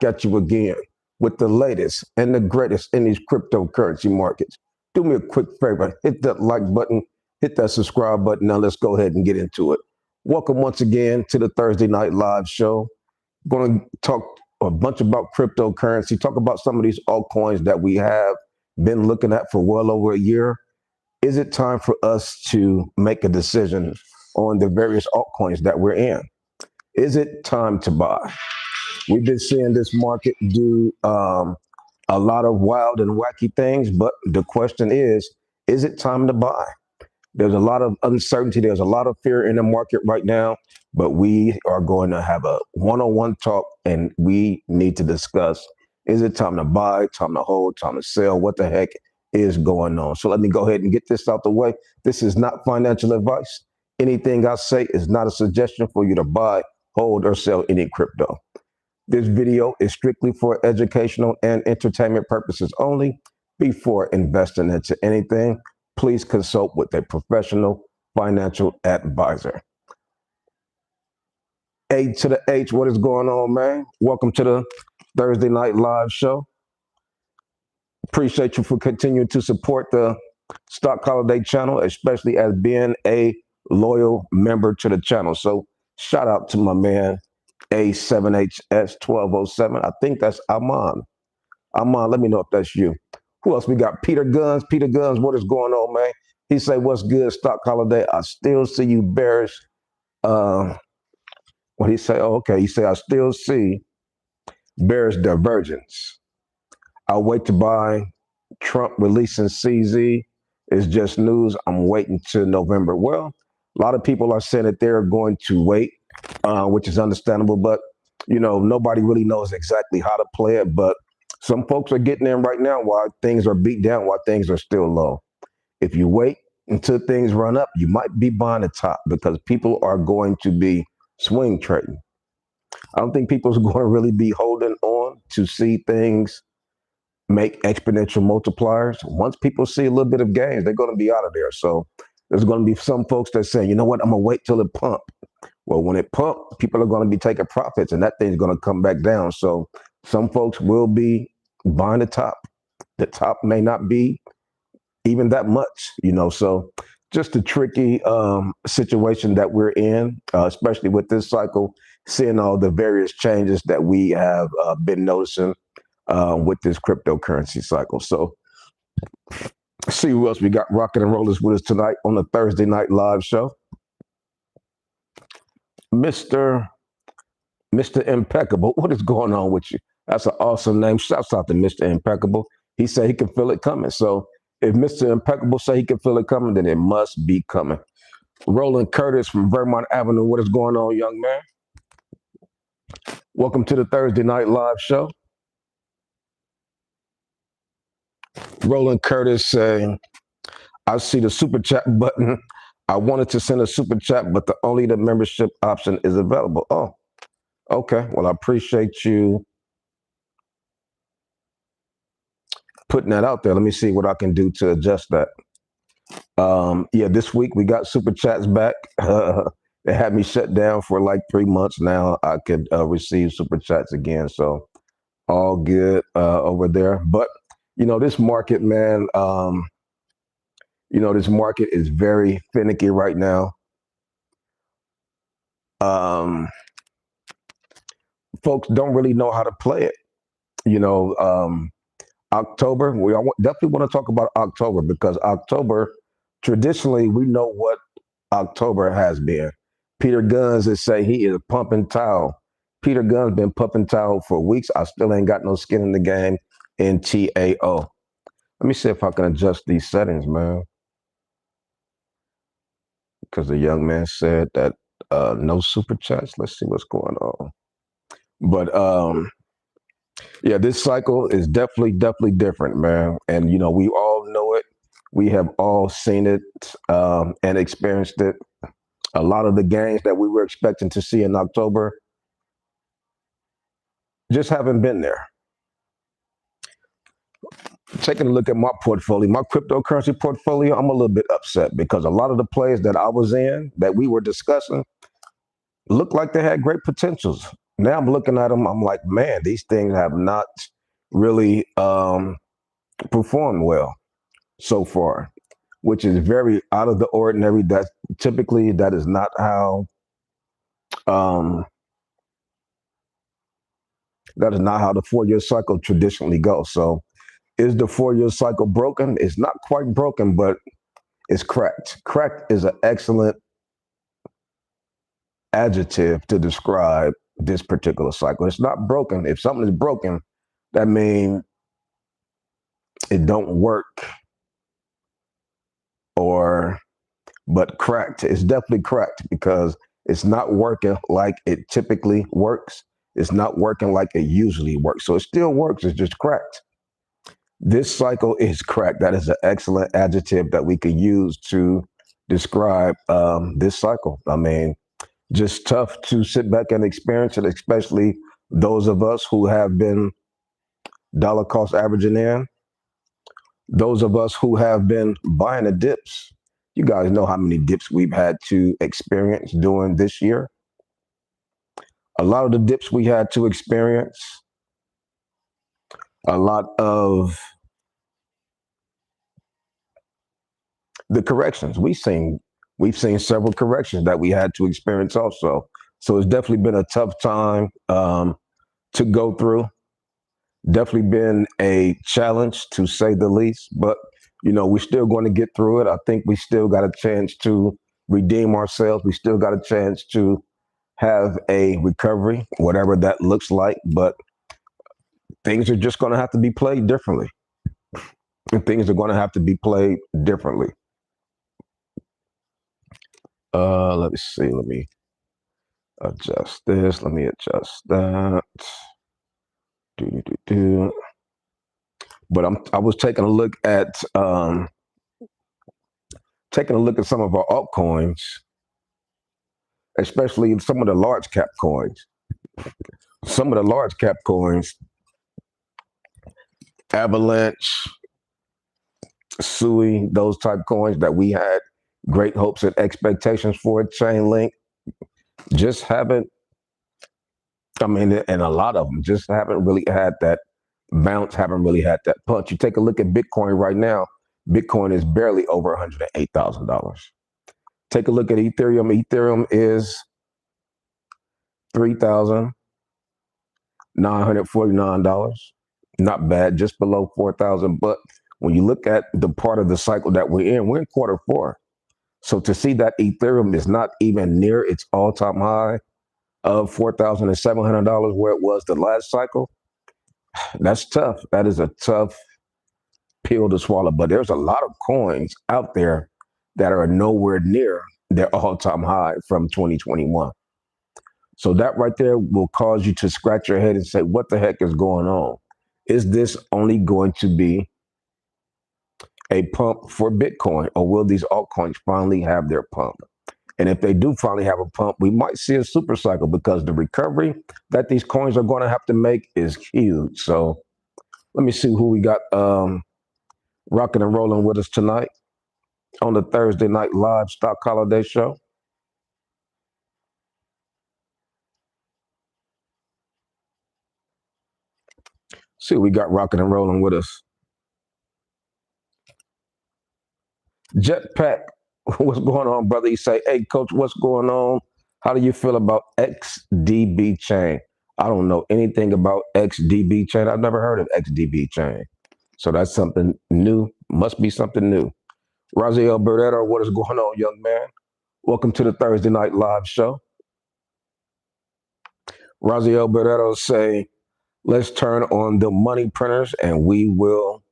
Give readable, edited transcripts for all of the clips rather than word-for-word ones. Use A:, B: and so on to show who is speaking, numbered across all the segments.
A: got you again with the latest and the greatest in these cryptocurrency markets. Do me a quick favor, hit that like button, hit that subscribe button. Now let's go ahead and get into it. Welcome once again to the Thursday Night Live show. Going to talk a bunch about cryptocurrency, talk about some of these altcoins that we have been looking at for well over a year. Is it time for us to make a decision on the various altcoins that we're in? Is it time to buy? We've been seeing this market do a lot of wild and wacky things, but the question is it time to buy? There's a lot of uncertainty. There's a lot of fear in the market right now, but we are going to have a one-on-one talk and we need to discuss, is it time to buy, time to hold, time to sell? What the heck is going on? So let me go ahead and get this out the way. This is not financial advice. Anything I say is not a suggestion for you to buy, hold, or sell any crypto. This video is strictly for educational and entertainment purposes only. Before investing into anything, please consult with a professional financial advisor. A to the H, what is going on, man? Welcome to the Thursday Night Live show. Appreciate you for continuing to support the Stock Holiday channel, especially as being a loyal member to the channel. So shout out to my man, A7HS1207. I think that's Aman. Aman, let me know if that's you. Who else we got? Peter Guns. Peter Guns, what is going on, man? He say, what's good, Stock Holiday? I still see you bearish. What he say? Oh, okay. He say, I still see bearish divergence. I'll wait to buy. Trump releasing CZ is just news. I'm waiting till November. Well, a lot of people are saying that they're going to wait, which is understandable, but nobody really knows exactly how to play it. But some folks are getting in right now while things are beat down, while things are still low. If you wait until things run up, you might be buying the top because people are going to be swing trading. I don't think people's going to really be holding on to see things make exponential multipliers. Once people see a little bit of gains, they're going to be out of there. So there's going to be some folks that say, you know what, I'm going to wait till it pump. Well, when it pump, people are going to be taking profits and that thing's going to come back down. So some folks will be buying the top. The top may not be even that much, so just a tricky situation that we're in, especially with this cycle, seeing all the various changes that we have been noticing with this cryptocurrency cycle. So see who else we got rocking and rollers with us tonight on the Thursday Night Live show. Mr. Impeccable, what is going on with you? That's an awesome name. Shouts out to Mr. Impeccable. He said he can feel it coming. So if Mr. Impeccable say he can feel it coming, then it must be coming. Roland Curtis from Vermont Avenue, what is going on, young man? Welcome to the Thursday Night Live show. Roland Curtis saying, I see the super chat button. I wanted to send a super chat, but only the membership option is available. Oh, okay. Well, I appreciate you putting that out there. Let me see what I can do to adjust that. Yeah, this week we got super chats back. They had me shut down for like 3 months. Now I could receive super chats again. So all good over there. But this market, man, this market is very finicky right now. Folks don't really know how to play it. October, we definitely want to talk about October because October, traditionally, we know what October has been. Peter Guns is saying he is pumping towel. Peter Guns been pumping towel for weeks. I still ain't got no skin in the game in TAO. Let me see if I can adjust these settings, man. Because the young man said that no super chats. Let's see what's going on. But yeah, this cycle is definitely different, man. And we all know it. We have all seen it and experienced it. A lot of the gains that we were expecting to see in October just haven't been there. Taking a look at my portfolio, my cryptocurrency portfolio, I'm a little bit upset because a lot of the plays that I was in, that we were discussing, looked like they had great potentials. now I'm looking at them. I'm like, man, these things have not really performed well so far, which is very out of the ordinary. That typically that is not how um, the 4 year cycle traditionally goes. So is the 4 year cycle broken? It's not quite broken, but it's cracked. Cracked is an excellent adjective to describe this particular cycle. It's not broken. If something is broken, that means it don't work, or but cracked. It's definitely cracked because it's not working like it typically works. It's not working like it usually works. So it still works. It's just cracked. This cycle is cracked. That is an excellent adjective that we could use to describe this cycle. I mean, just tough to sit back and experience it, especially those of us who have been dollar cost averaging in, those of us who have been buying the dips. You guys know how many dips we've had to experience during this year. A lot of the dips we had to experience, a lot of the corrections we've seen several corrections that we had to experience also. So it's definitely been a tough time to go through. Definitely been a challenge to say the least, but we're still going to get through it. I think we still got a chance to redeem ourselves. We still got a chance to have a recovery, whatever that looks like. But things are just going to have to be played differently. And things are going to have to be played differently. Let me see. Let me adjust this. Let me adjust that. But I was taking a look at some of our altcoins, especially some of the large cap coins. Some of the large cap coins, Avalanche, Sui, those type coins that we had great hopes and expectations for, Chainlink, just haven't. I mean, and a lot of them just haven't really had that bounce, haven't really had that punch. You take a look at Bitcoin right now. Bitcoin is barely over $108,000. Take a look at Ethereum. Ethereum is $3,949. Not bad, just below 4,000. But when you look at the part of the cycle that we're in quarter four. So to see that Ethereum is not even near its all-time high of $4,700 where it was the last cycle, that's tough. That is a tough pill to swallow. But there's a lot of coins out there that are nowhere near their all-time high from 2021. So that right there will cause you to scratch your head and say, what the heck is going on? Is this only going to be a pump for Bitcoin, or will these altcoins finally have their pump? And if they do finally have a pump, we might see a super cycle because the recovery that these coins are going to have to make is huge. So let me see who we got rocking and rolling with us tonight on the Thursday night live stock holiday show. See who we got rocking and rolling with us. Jetpack, what's going on, brother? You say, hey, coach, what's going on? How do you feel about XDB chain? I don't know anything about XDB chain. I've never heard of XDB chain. So that's something new. Must be something new. Raziel Burdetto, what is going on, young man? Welcome to the Thursday Night Live show. Raziel Burdetto say, let's turn on the money printers and we will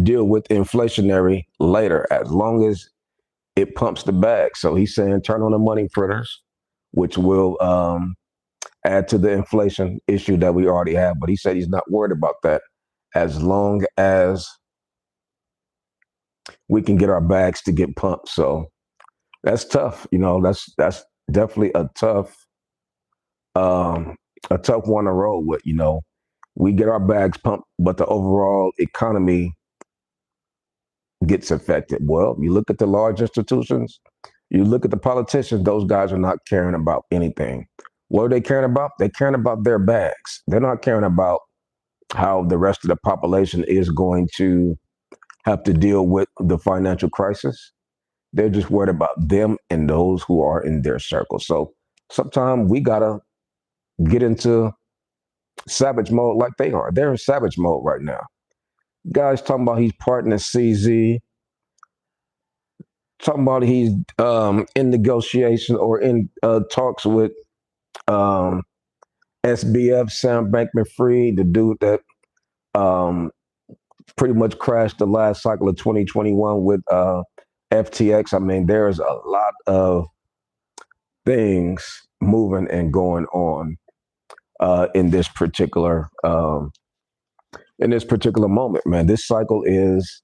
A: deal with inflationary later as long as it pumps the bag. So he's saying turn on the money printers, which will add to the inflation issue that we already have. But he said he's not worried about that as long as we can get our bags to get pumped. So that's tough. That's definitely a tough one to roll with. We get our bags pumped, but the overall economy gets affected. Well, you look at the large institutions, you look at the politicians, those guys are not caring about anything. What are they caring about? They're caring about their bags. They're not caring about how the rest of the population is going to have to deal with the financial crisis. They're just worried about them and those who are in their circle. So sometimes we gotta get into savage mode like they are. They're in savage mode right now. Guys talking about he's partnering CZ, talking about he's in negotiation or in talks with um, SBF, Sam Bankman-Fried, the dude that um, pretty much crashed the last cycle of 2021 with FTX. I mean, there's a lot of things moving and going on in this particular moment, man. This cycle is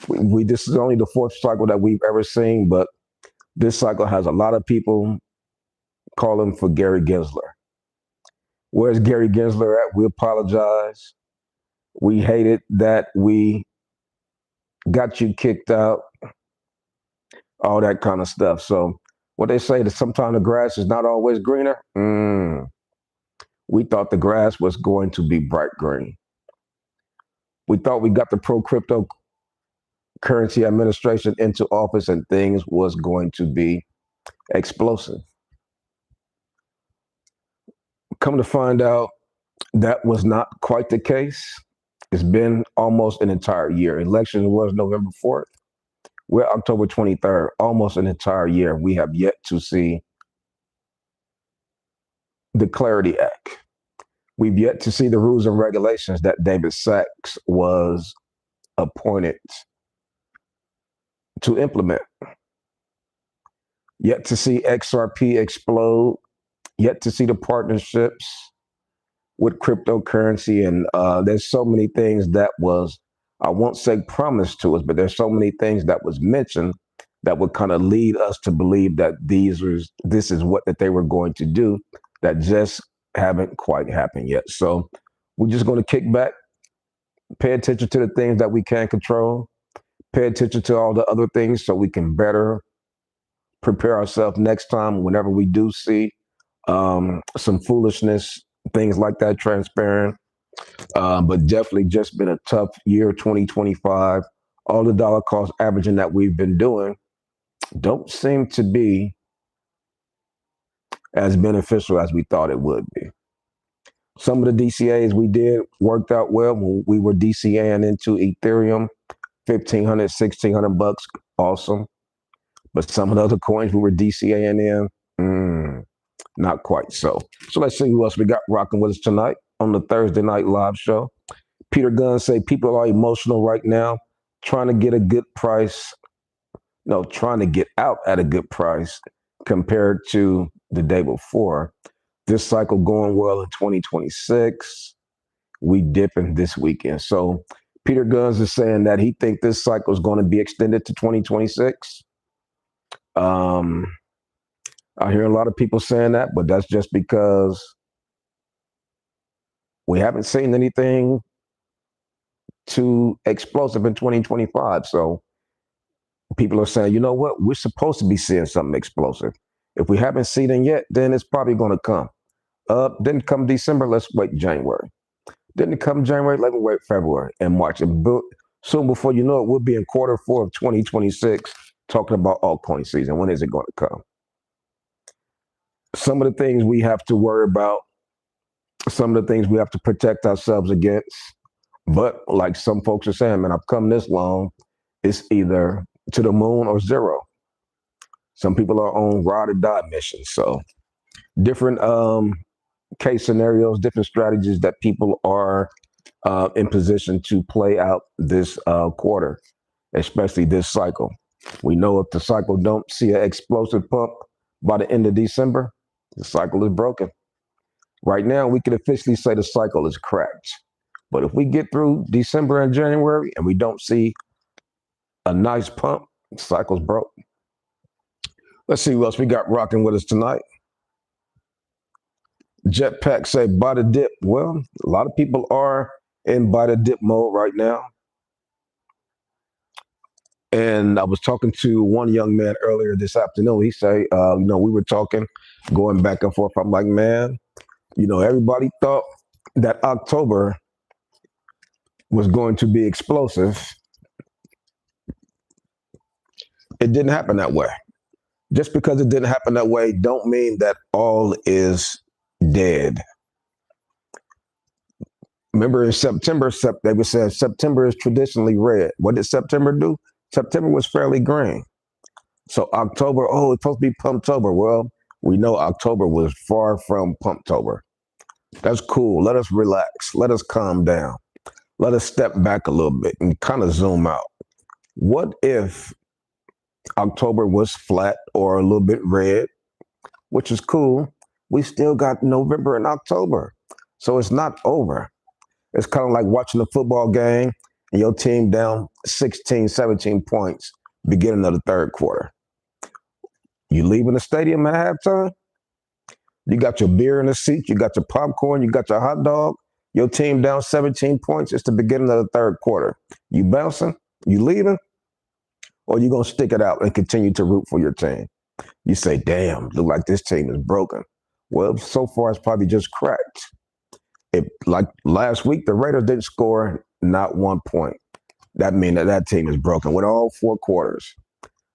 A: we this is only the fourth cycle that we've ever seen, but this cycle has a lot of people calling for Gary Gensler. Where's Gary Gensler at? We apologize. We hated that we got you kicked out, all that kind of stuff. So what they say that sometimes the grass is not always greener. We thought the grass was going to be bright green. We thought we got the pro cryptocurrency administration into office and things was going to be explosive. Come to find out, that was not quite the case. It's been almost an entire year. Election was November 4th. We're October 23rd, almost an entire year. We have yet to see the Clarity Act. We've yet to see the rules and regulations that David Sachs was appointed to implement. Yet to see XRP explode. Yet to see the partnerships with cryptocurrency. And there's so many things that was, I won't say promised to us, but there's so many things that was mentioned that would kind of lead us to believe that this is what that they were going to do, that just haven't quite happened yet. So we're just going to kick back, pay attention to the things that we can control, pay attention to all the other things so we can better prepare ourselves next time whenever we do see some foolishness, things like that transparent. But definitely just been a tough year, 2025. All the dollar cost averaging that we've been doing don't seem to be as beneficial as we thought it would be. Some of the DCAs we did worked out well when we were DCAing into Ethereum, $1,500, $1,600, awesome. But some of the other coins we were DCAing in, not quite so. So let's see who else we got rocking with us tonight on the Thursday night live show. Peter Gunn say people are emotional right now, trying to get a good price. No, trying to get out at a good price compared to the day before. This cycle going well in 2026. We dipping this weekend. So Peter Guns is saying that he think this cycle is going to be extended to 2026. I hear a lot of people saying that, but that's just because we haven't seen anything too explosive in 2025. So people are saying, you know what, we're supposed to be seeing something explosive. If we haven't seen it yet, then it's probably going to come. Didn't come December, let's wait January. Didn't come January, let's wait February and March. And soon before you know it, we'll be in Q4 of 2026 talking about altcoin season. When is it going to come? Some of the things we have to worry about, some of the things we have to protect ourselves against. But like some folks are saying, man, I've come this long, it's either to the moon or zero. Some people are on ride or die missions. So different case scenarios, different strategies that people are in position to play out this quarter, especially this cycle. We know if the cycle don't see an explosive pump by the end of December, the cycle is broken. Right now, we can officially say the cycle is cracked. But if we get through December and January and we don't see a nice pump, the cycle's broke. Let's see who else we got rocking with us tonight. Jetpack say buy the dip. Well, a lot of people are in buy the dip mode right now. And I was talking to one young man earlier this afternoon. He say, we were talking, going back and forth. I'm like, man, everybody thought that October was going to be explosive. It didn't happen that way. Just because it didn't happen that way, don't mean that all is dead. Remember in September, they would say September is traditionally red. What did September do? September was fairly green. So October, it's supposed to be Pumptober. Well, we know October was far from Pumptober. That's cool. Let us relax. Let us calm down. Let us step back a little bit and kind of zoom out. What if October was flat or a little bit red, which is cool? We still got November and October. So it's not over. It's kind of like watching a football game and your team down 16, 17 points beginning of the third quarter. You leaving the stadium at halftime, you got your beer in the seat, you got your popcorn, you got your hot dog, your team down 17 points. It's the beginning of the third quarter. You bouncing, you leaving, or you going to stick it out and continue to root for your team? You say, damn, look like this team is broken. Well, so far it's probably just cracked. Like last week, the Raiders didn't score not 1 point. That means that team is broken. With all 4 quarters,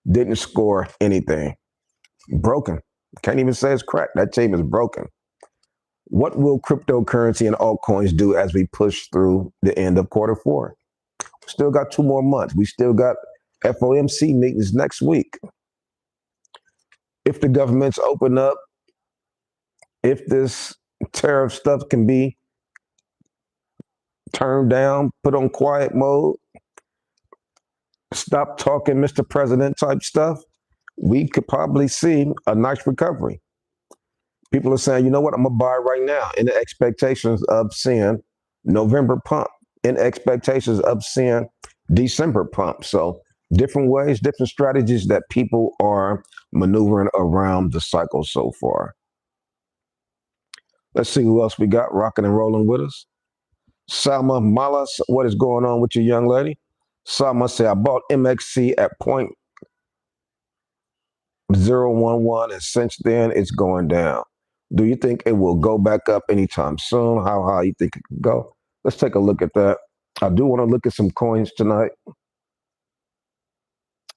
A: didn't score anything. Broken. Can't even say it's cracked. That team is broken. What will cryptocurrency and altcoins do as we push through the end of quarter 4? Still got 2 more months. We still got FOMC meetings next week. If the governments open up, if this tariff stuff can be turned down, put on quiet mode, stop talking Mr. President type stuff, we could probably see a nice recovery. People are saying, you know what, I'm going to buy right now in the expectations of seeing November pump, in expectations of seeing December pump. So different ways, different strategies that people are maneuvering around the cycle so far. Let's see who else we got rocking and rolling with us. Salma Malas, what is going on with you, young lady? Salma say, I bought MXC at 0.011, and since then it's going down. Do you think it will go back up anytime soon? How high you think it could go? Let's take a look at that. I do want to look at some coins tonight.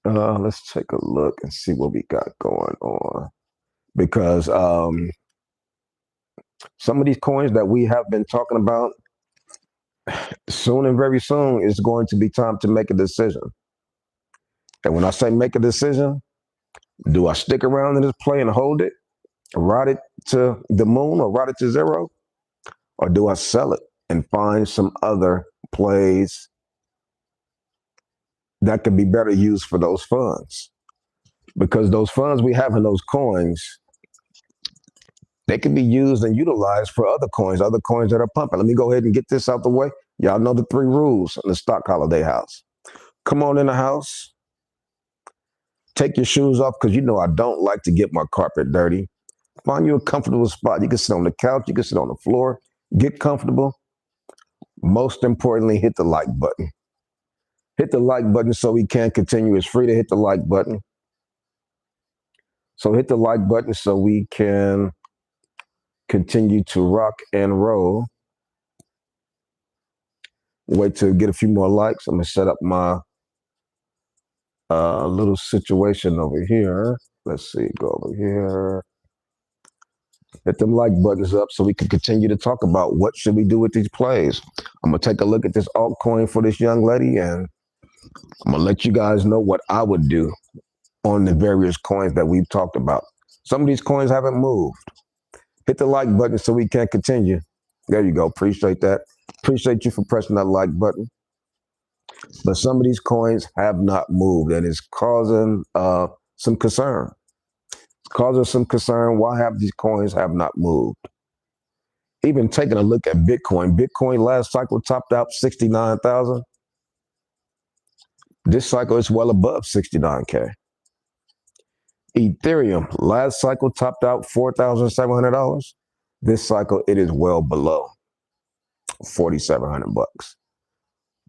A: Let's take a look and see what we got going on. Because some of these coins that we have been talking about, soon and very soon, it's going to be time to make a decision. And when I say make a decision, do I stick around in this play and hold it, ride it to the moon or ride it to zero? Or do I sell it and find some other plays that could be better used for those funds? Because those funds we have in those coins, they can be used and utilized for other coins that are pumping. Let me go ahead and get this out the way. Y'all know the 3 rules in the stock holiday house. Come on in the house. Take your shoes off, because you know I don't like to get my carpet dirty. Find you a comfortable spot. You can sit on the couch. You can sit on the floor. Get comfortable. Most importantly, hit the like button. Hit the like button so we can continue. It's free to hit the like button. So hit the like button so we can continue to rock and roll. Wait to get a few more likes. I'm going to set up my little situation over here. Let's see, go over here. Hit them like buttons up so we can continue to talk about what should we do with these plays. I'm going to take a look at this altcoin for this young lady, and I'm going to let you guys know what I would do on the various coins that we've talked about. Some of these coins haven't moved. Hit the like button so we can continue. There you go. Appreciate that. Appreciate you for pressing that like button. But some of these coins have not moved, and it's causing some concern. It's causing some concern. Why have these coins have not moved? Even taking a look at Bitcoin. Bitcoin last cycle topped out 69,000. This cycle is well above 69K. Ethereum last cycle topped out $4,700. This cycle it is well below $4,700.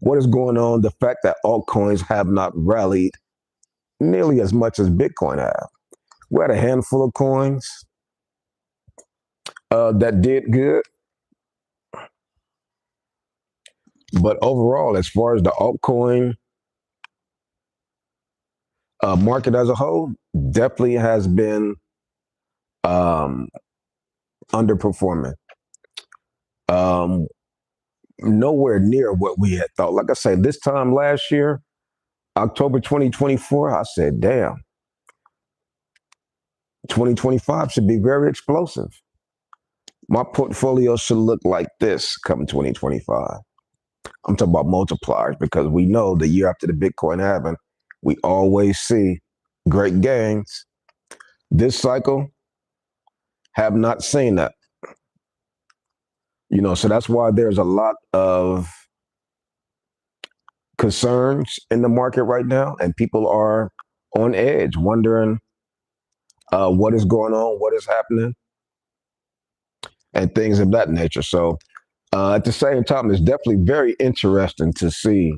A: What is going on? The fact that altcoins have not rallied nearly as much as Bitcoin have. We had a handful of coins that did good, but overall, as far as the altcoin market as a whole, definitely has been um, underperforming. Um, Nowhere near what we had thought. Like I said, this time last year, October 2024, I said, damn, 2025 should be very explosive. My portfolio should look like this come 2025. I'm talking about multipliers because we know the year after the Bitcoin halving, we always see great gains. This cycle, have not seen that. So that's why there's a lot of concerns in the market right now, and people are on edge, wondering what is going on, what is happening, and things of that nature. So at the same time, it's definitely very interesting to see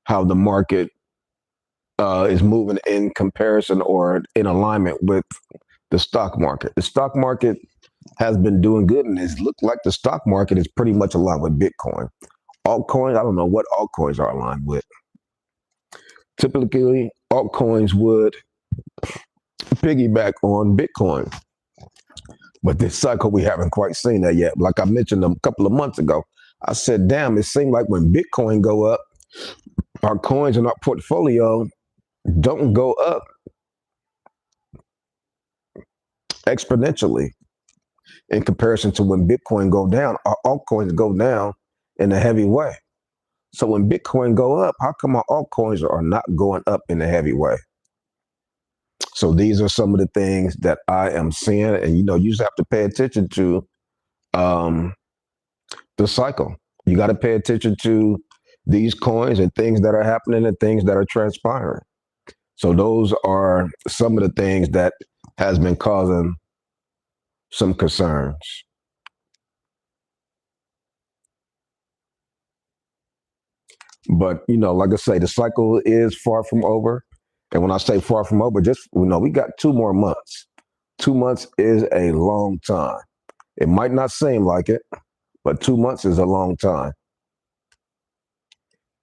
A: how the market is moving in comparison or in alignment with the stock market. The stock market has been doing good, and it's looked like the stock market is pretty much aligned with Bitcoin. Altcoins, I don't know what altcoins are aligned with. Typically, altcoins would piggyback on Bitcoin, but this cycle we haven't quite seen that yet. Like I mentioned a couple of months ago, I said, damn, it seemed like when Bitcoin go up, our coins in our portfolio don't go up exponentially in comparison to when Bitcoin go down. Our altcoins go down in a heavy way. So when Bitcoin go up, how come our altcoins are not going up in a heavy way? So these are some of the things that I am seeing, and you just have to pay attention to um, the cycle. You got to pay attention to these coins and things that are happening and things that are transpiring. So those are some of the things that has been causing some concerns. But like I say, the cycle is far from over. And when I say far from over, just we got 2 more months. 2 months is a long time. It might not seem like it, but 2 months is a long time.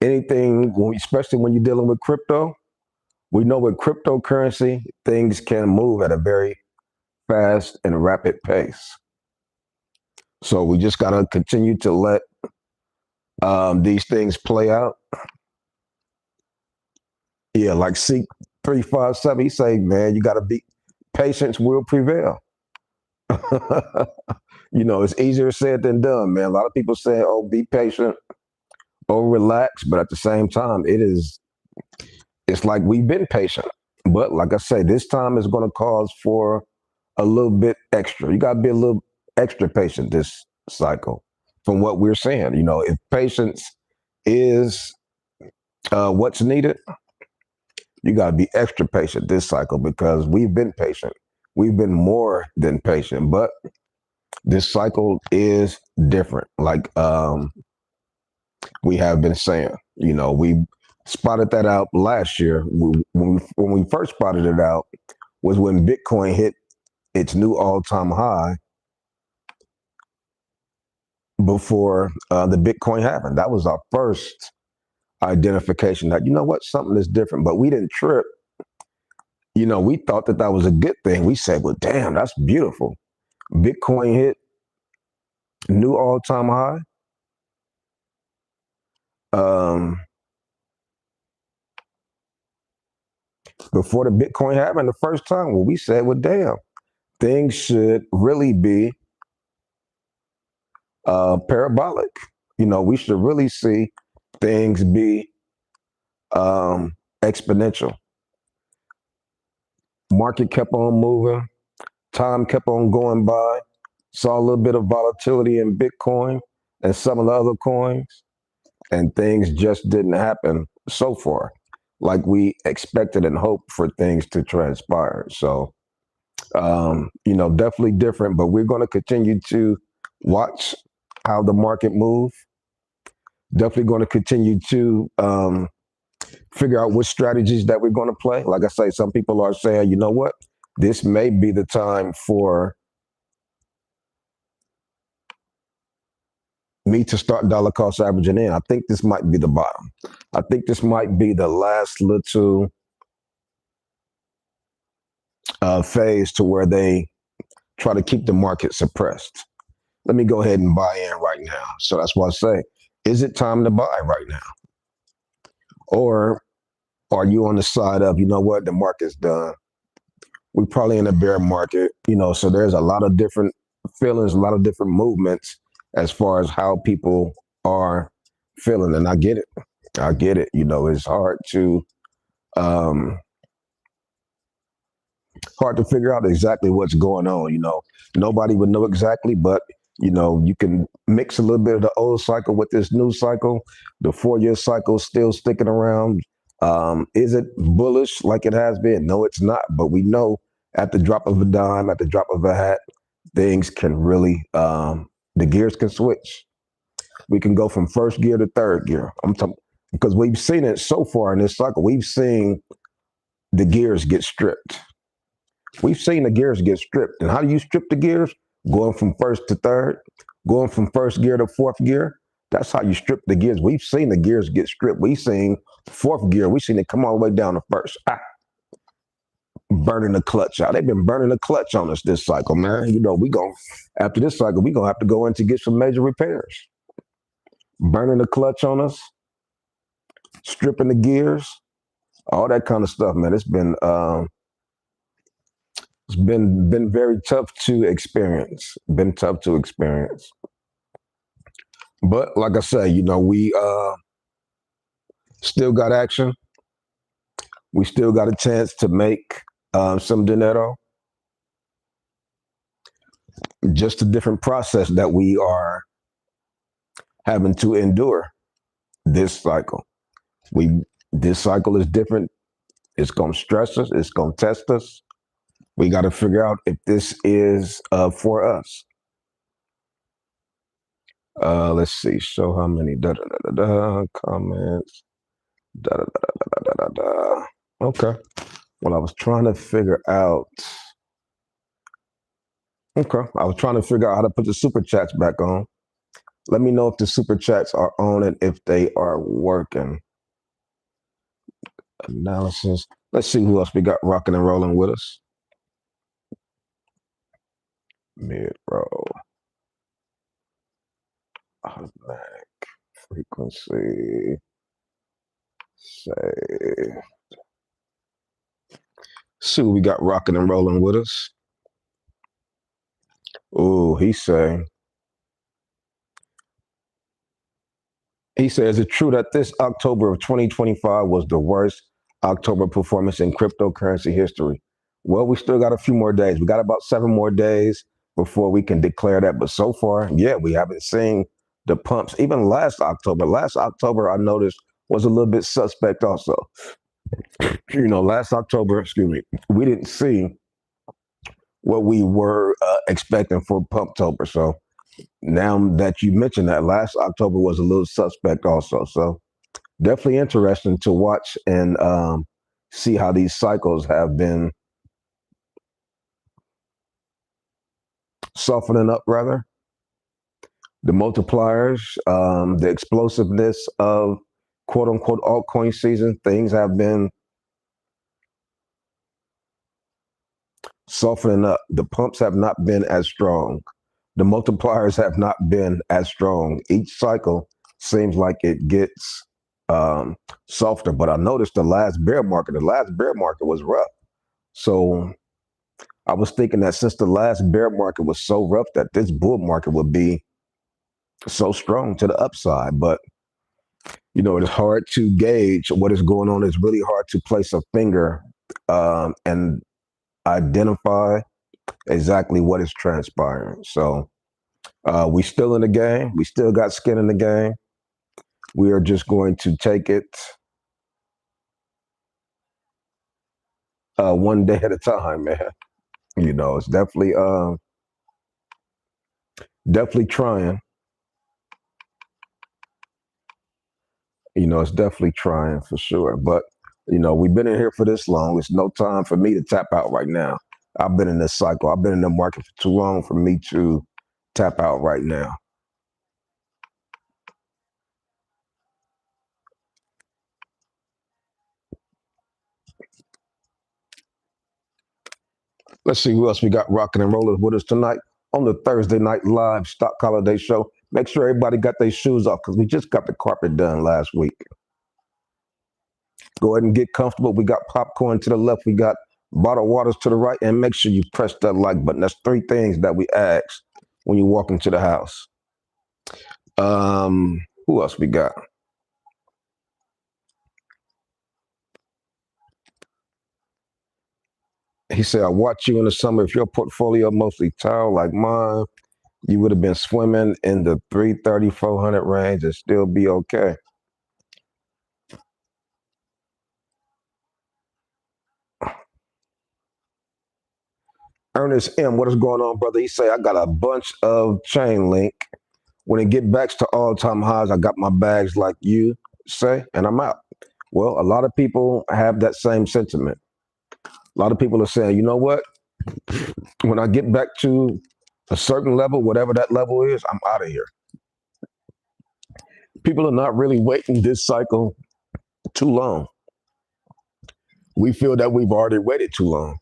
A: Anything, especially when you're dealing with crypto, we know with cryptocurrency, things can move at a very fast and rapid pace. So we just got to continue to let these things play out. Yeah, like C357, he say, man, you got to be, patience will prevail. It's easier said than done, man. A lot of people say, oh, be patient or relax. But at the same time, it's like we've been patient. But like I say, this time is going to cause for a little bit extra. You got to be a little extra patient this cycle from what we're seeing. If patience is what's needed, you got to be extra patient this cycle because we've been patient. We've been more than patient, but this cycle is different. Like we have been saying, we spotted that out last year. When we first spotted it out was when Bitcoin hit its new all-time high before the Bitcoin happened. That was our first identification that, what, something is different, but we didn't trip. We thought that was a good thing. We said, well, damn, that's beautiful. Bitcoin hit new all-time high. Before the Bitcoin happened the first time, well, we said, well, damn, things should really be parabolic. We should really see things be exponential. Market kept on moving, time kept on going by, saw a little bit of volatility in Bitcoin and some of the other coins, and things just didn't happen so far like we expected and hoped for things to transpire. So, definitely different, but we're going to continue to watch how the market move. Definitely going to continue to figure out which strategies that we're going to play. Like I say, some people are saying, you know what, this may be the time for me to start dollar cost averaging in. I think this might be the bottom. I think this might be the last little phase to where they try to keep the market suppressed. Let me go ahead and buy in right now. So that's why I say, is it time to buy right now? Or are you on the side of, you know what, the market's done? We're probably in a bear market, so there's a lot of different feelings, a lot of different movements as far as how people are feeling. And I get it. I get it. It's um, hard to figure out exactly what's going on. Nobody would know exactly, but you can mix a little bit of the old cycle with this new cycle. The 4-year cycle still sticking around. Is it bullish like it has been? No, it's not. But we know at the drop of a dime, at the drop of a hat, things can really, the gears can switch. We can go from first gear to third gear. I'm talking because we've seen it so far in this cycle. We've seen the gears get stripped. We've seen the gears get stripped. And how do you strip the gears? Going from first to third, going from first gear to fourth gear. That's how you strip the gears. We've seen the gears get stripped. We've seen fourth gear. We've seen it come all the way down to first. Burning the clutch out. They've been burning the clutch on us this cycle, man. After this cycle, we're going to have to go in to get some major repairs. Burning the clutch on us, stripping the gears, all that kind of stuff, man. It's been very tough to experience. Been tough to experience. But like I say, we still got action. We still got a chance to make some dinero. Just a different process that we are having to endure this cycle. This cycle is different. It's going to stress us. It's going to test us. We got to figure out if this is for us. Let's see. Show how many comments. Okay. Well, I was trying to figure out. Okay. I was trying to figure out how to put the super chats back on. Let me know if the super chats are on and if they are working. Analysis. Let's see who else we got rocking and rolling with us. Mid-roll. Automatic. Frequency. Say. See who we got rocking and rolling with us. Oh, he says, is it true that this October of 2025 was the worst October performance in cryptocurrency history? Well, we still got a few more days. We got about 7 more days before we can declare that. But so far, yeah, we haven't seen the pumps. Even last October, I noticed was a little bit suspect also. Last October, we didn't see what we were expecting for Pumptober. So now that you mentioned that, last October was a little suspect also. So definitely interesting to watch and see how these cycles have been softening up, rather. The multipliers, the explosiveness of quote unquote altcoin season, things have been softening up. The pumps have not been as strong. The multipliers have not been as strong. Each cycle seems like it gets softer. But I noticed the last bear market was rough. So I was thinking that since the last bear market was so rough, that this bull market would be so strong to the upside. But it's hard to gauge what is going on. It's really hard to place a finger and identify exactly what is transpiring. So we still in the game. We still got skin in the game. We are just going to take it one day at a time, man. It's definitely trying. It's definitely trying for sure. But we've been in here for this long. It's no time for me to tap out right now. I've been in this cycle. I've been in the market for too long for me to tap out right now. Let's see who else we got rocking and rolling with us tonight on the Thursday night live stock holiday show. Make sure everybody got their shoes off because we just got the carpet done last week. Go ahead and get comfortable. We got popcorn to the left. We got bottled waters to the right. And make sure you press that like button. That's three things that we ask when you walk into the house. Who else we got? He said, I watch you in the summer. If your portfolio mostly tile like mine, you would have been swimming in the 330, 400 range and still be okay. Ernest M, what is going on, brother? He say, I got a bunch of chain link. When it get back to all-time highs, I got my bags like you say, and I'm out. Well, a lot of people have that same sentiment. A lot of people are saying, you know what? When I get back to a certain level, whatever that level is, I'm out of here. People are not really waiting this cycle too long. We feel that we've already waited too long.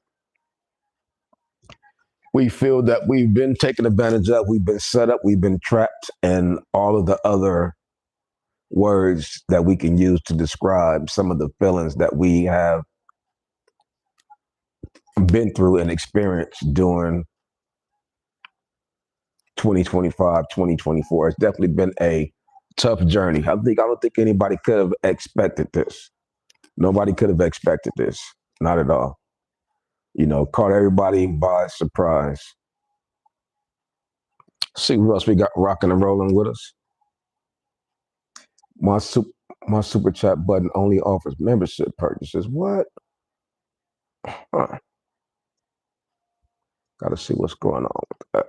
A: We feel that we've been taken advantage of, we've been set up, we've been trapped, and all of the other words that we can use to describe some of the feelings that we have been through and experienced during 2025, 2024. It's definitely been a tough journey. I don't think anybody could have expected this. Nobody could have expected this. Not at all. Caught everybody by surprise. See who else we got rocking and rolling with us. My super, my super chat button only offers membership purchases. What? Huh. Got to see what's going on with that.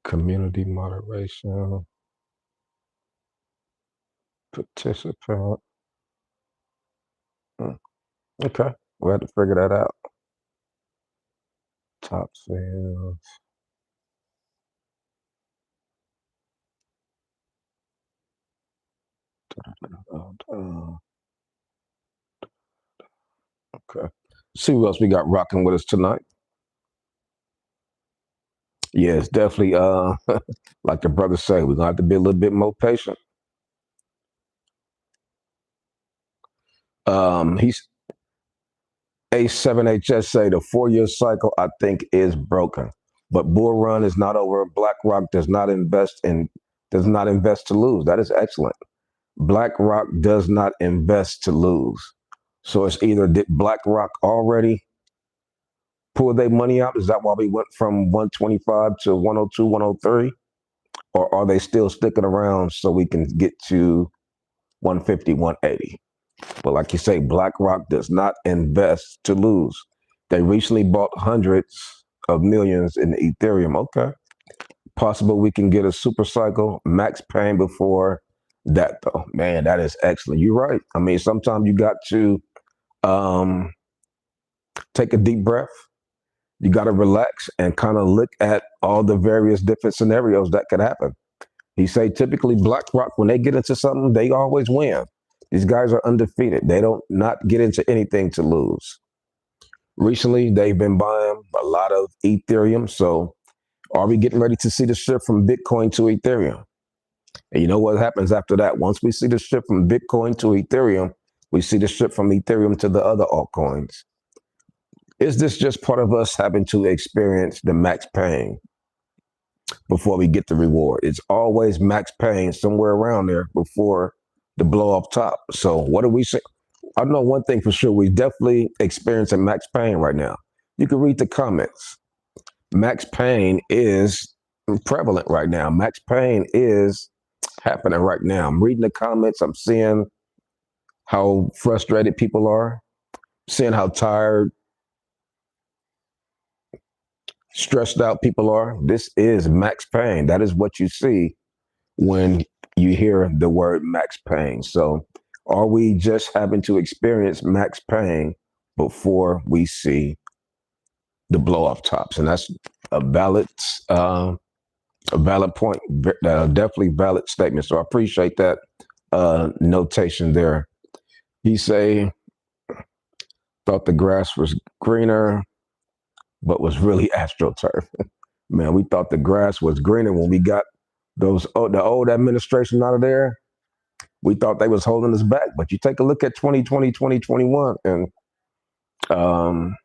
A: Community moderation, participant. Okay, we'll have to figure that out. Top sales. Okay. See who else we got rocking with us tonight. Yeah, it's definitely like the brothers say, we're gonna have to be a little bit more patient. He's A7HS say the 4-year cycle I think is broken. But Bull Run is not over. BlackRock does not invest to lose. That is excellent. BlackRock does not invest to lose. So it's either did BlackRock already pull their money out? Is that why we went from 125 to 102, 103? Or are they still sticking around so we can get to 150, 180? But like you say, BlackRock does not invest to lose. They recently bought hundreds of millions in Ethereum. Okay. Possible we can get a super cycle, max pain before that, though. Man, that is excellent. You're right. I mean, sometimes you got to um, take a deep breath. You got to relax and kind of look at all the various different scenarios that could happen. He say typically BlackRock, when they get into something, they always win. These guys are undefeated. They don't not get into anything to lose. Recently, they've been buying a lot of Ethereum. So are we getting ready to see the shift from Bitcoin to Ethereum? And you know what happens after that? Once we see the shift from Bitcoin to Ethereum, we see the shift from Ethereum to the other altcoins. Is this just part of us having to experience the max pain before we get the reward? It's always max pain somewhere around there before the blow off top. So what do we say? I know one thing for sure. We definitely experiencing max pain right now. You can read the comments. Max pain is prevalent right now. Max pain is happening right now. I'm reading the comments. I'm seeing how frustrated people are, seeing how tired stressed out people are. This is max pain. That is what you see when you hear the word max pain. So, are we just having to experience max pain before we see the blow off tops? And that's a valid, uh, a valid point. Definitely valid statement. So I appreciate that notation there. He say thought the grass was greener, but was really astroturf. Man, we thought the grass was greener when we got the old administration out of there. We thought they was holding us back, but you take a look at 2020, 2021, and um,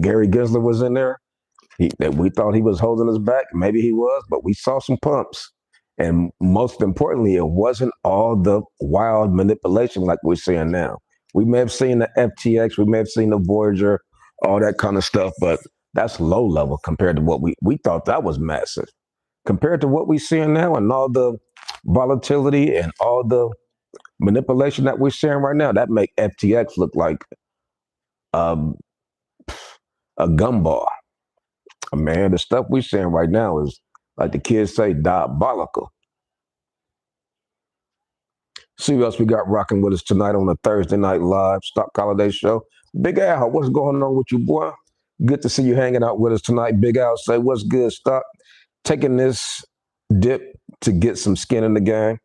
A: Gary Gensler was in there. We thought he was holding us back. Maybe he was, but we saw some pumps. And most importantly, it wasn't all the wild manipulation like we're seeing now. We may have seen the FTX, we may have seen the Voyager, all that kind of stuff, but that's low level compared to what we thought that was massive. Compared to what we're seeing now and all the volatility and all the manipulation that we're seeing right now, that make FTX look like um, a gumball. Man, the stuff we're seeing right now is, like the kids say, diabolical. See what else we got rocking with us tonight on the Thursday Night Live Stock Holiday Show. Big Al, what's going on with you, boy? Good to see you hanging out with us tonight. Big Al, say what's good, Stock? Taking this dip to get some skin in the game.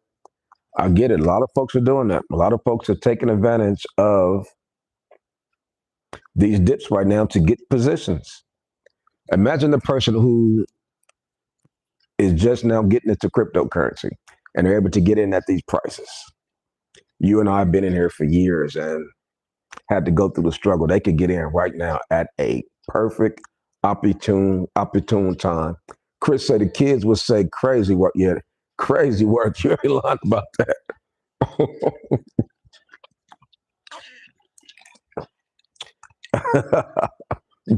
A: I get it. A lot of folks are doing that. A lot of folks are taking advantage of these dips right now to get positions. Imagine the person who is just now getting into cryptocurrency and they're able to get in at these prices. You and I have been in here for years and had to go through the struggle. They could get in right now at a perfect, opportune time. Chris said the kids would say crazy work. Yeah, crazy work. You ain't lying about that.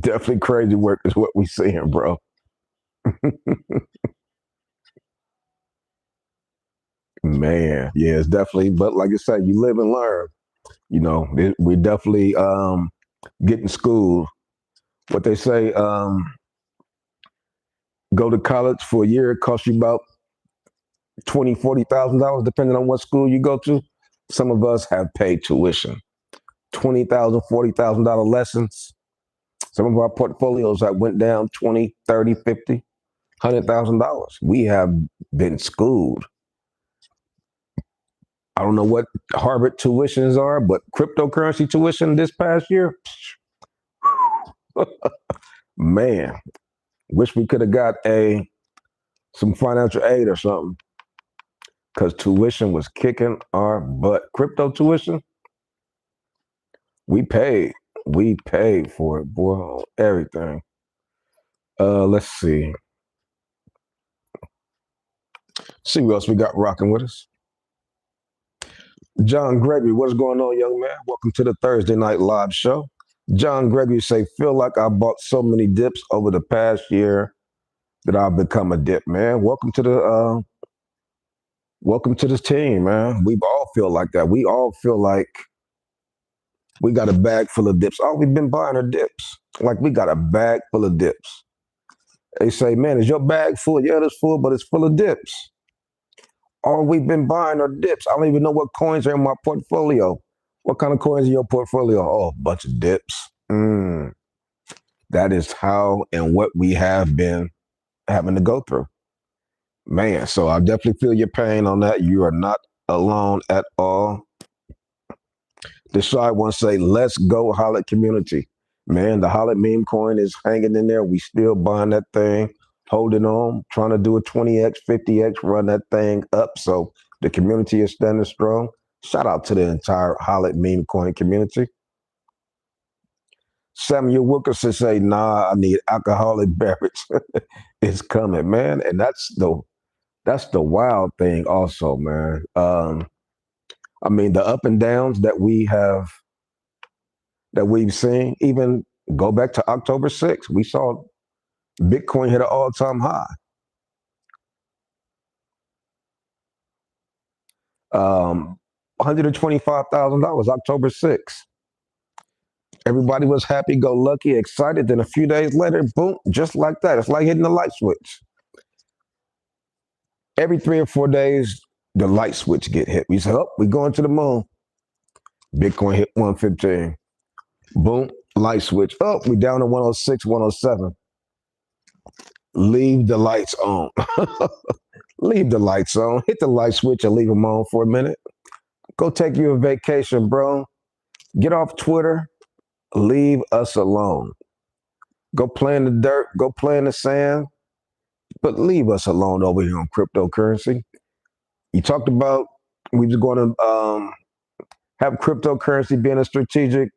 A: Definitely crazy work is what we seeing, bro. Man, yeah, it's definitely. But like I said, you live and learn. You know, we definitely getting schooled. What they say, go to college for a year, it costs you about $40,000, depending on what school you go to. Some of us have paid tuition, $20,000, $40,000 lessons. Some of our portfolios that went down 20, 30, 50, $100,000. We have been schooled. I don't know what Harvard tuitions are, but cryptocurrency tuition this past year, man, wish we could have got some financial aid or something because tuition was kicking our butt. Crypto tuition, we paid. We paid for it, boy, everything. Let's see. See what else we got rocking with us. John Gregory, what's going on, young man? Welcome to the Thursday Night Live Show. John Gregory say, feel like I bought so many dips over the past year that I've become a dip, man. Welcome to this team, man. We all feel like that. We all feel like we got a bag full of dips. All we've been buying are dips. Like we got a bag full of dips. They say, man, is your bag full? Yeah, it's full, but it's full of dips. All we've been buying are dips. I don't even know what coins are in my portfolio. What kind of coins in your portfolio? Oh, a bunch of dips. That is how and what we have been having to go through. Man, so I definitely feel your pain on that. You are not alone at all. The shy one say, let's go Hollet community. Man, the Hollet meme coin is hanging in there. We still buying that thing, holding on, trying to do a 20x, 50x, run that thing up. So the community is standing strong. Shout out to the entire Hollet meme coin community. Samuel Wilkerson say, nah, I need alcoholic beverage. It's coming, man. And that's the wild thing also, man. I mean, the up and downs that we've seen, even go back to October 6th, we saw Bitcoin hit an all-time high. $125,000 October 6th. Everybody was happy, go lucky, excited. Then a few days later, boom, just like that. It's like hitting the light switch. Every 3 or 4 days, the light switch get hit. We said, oh, we going to the moon. Bitcoin hit 115. Boom, light switch. Oh, we down to 106, 107. Leave the lights on. Leave the lights on. Hit the light switch and leave them on for a minute. Go take you a vacation, bro. Get off Twitter. Leave us alone. Go play in the dirt. Go play in the sand. But leave us alone over here on cryptocurrency. You talked about we just going to have cryptocurrency being a strategic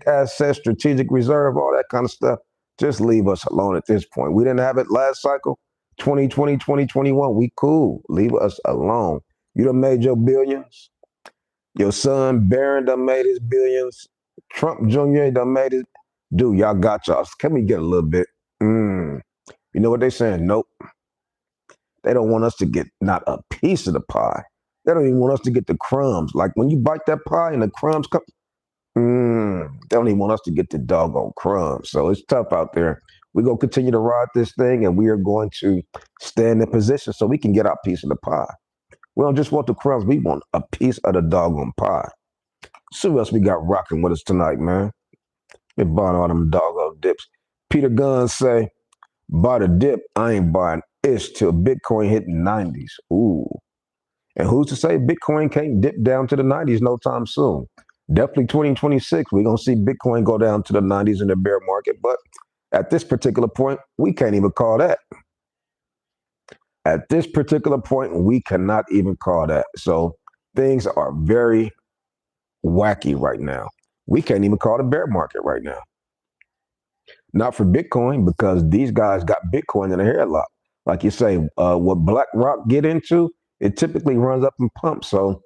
A: asset, strategic reserve, all that kind of stuff. Just leave us alone at this point. We didn't have it last cycle, 2020, 2021. We cool. Leave us alone. You done made your billions. Your son Barron done made his billions. Trump Jr. done made his. Dude, y'all got y'all. Can we get a little bit? You know what they saying? Nope. They don't want us to get not a piece of the pie. They don't even want us to get the crumbs. Like when you bite that pie and the crumbs come, they don't even want us to get the doggone crumbs. So it's tough out there. We're going to continue to ride this thing, and we are going to stand in position so we can get our piece of the pie. We don't just want the crumbs. We want a piece of the doggone pie. So what else we got rocking with us tonight, man? Been buying all them doggone dips. Peter Gunn say, buy the dip. I ain't buying ish till Bitcoin hit 90s. Ooh. And who's to say Bitcoin can't dip down to the 90s no time soon? Definitely 2026, we're going to see Bitcoin go down to the 90s in the bear market. But at this particular point, we can't even call that. At this particular point, we cannot even call that. So things are very wacky right now. We can't even call it a bear market right now. Not for Bitcoin, because these guys got Bitcoin in a headlock. Like you say, what BlackRock get into, it typically runs up and pumps. So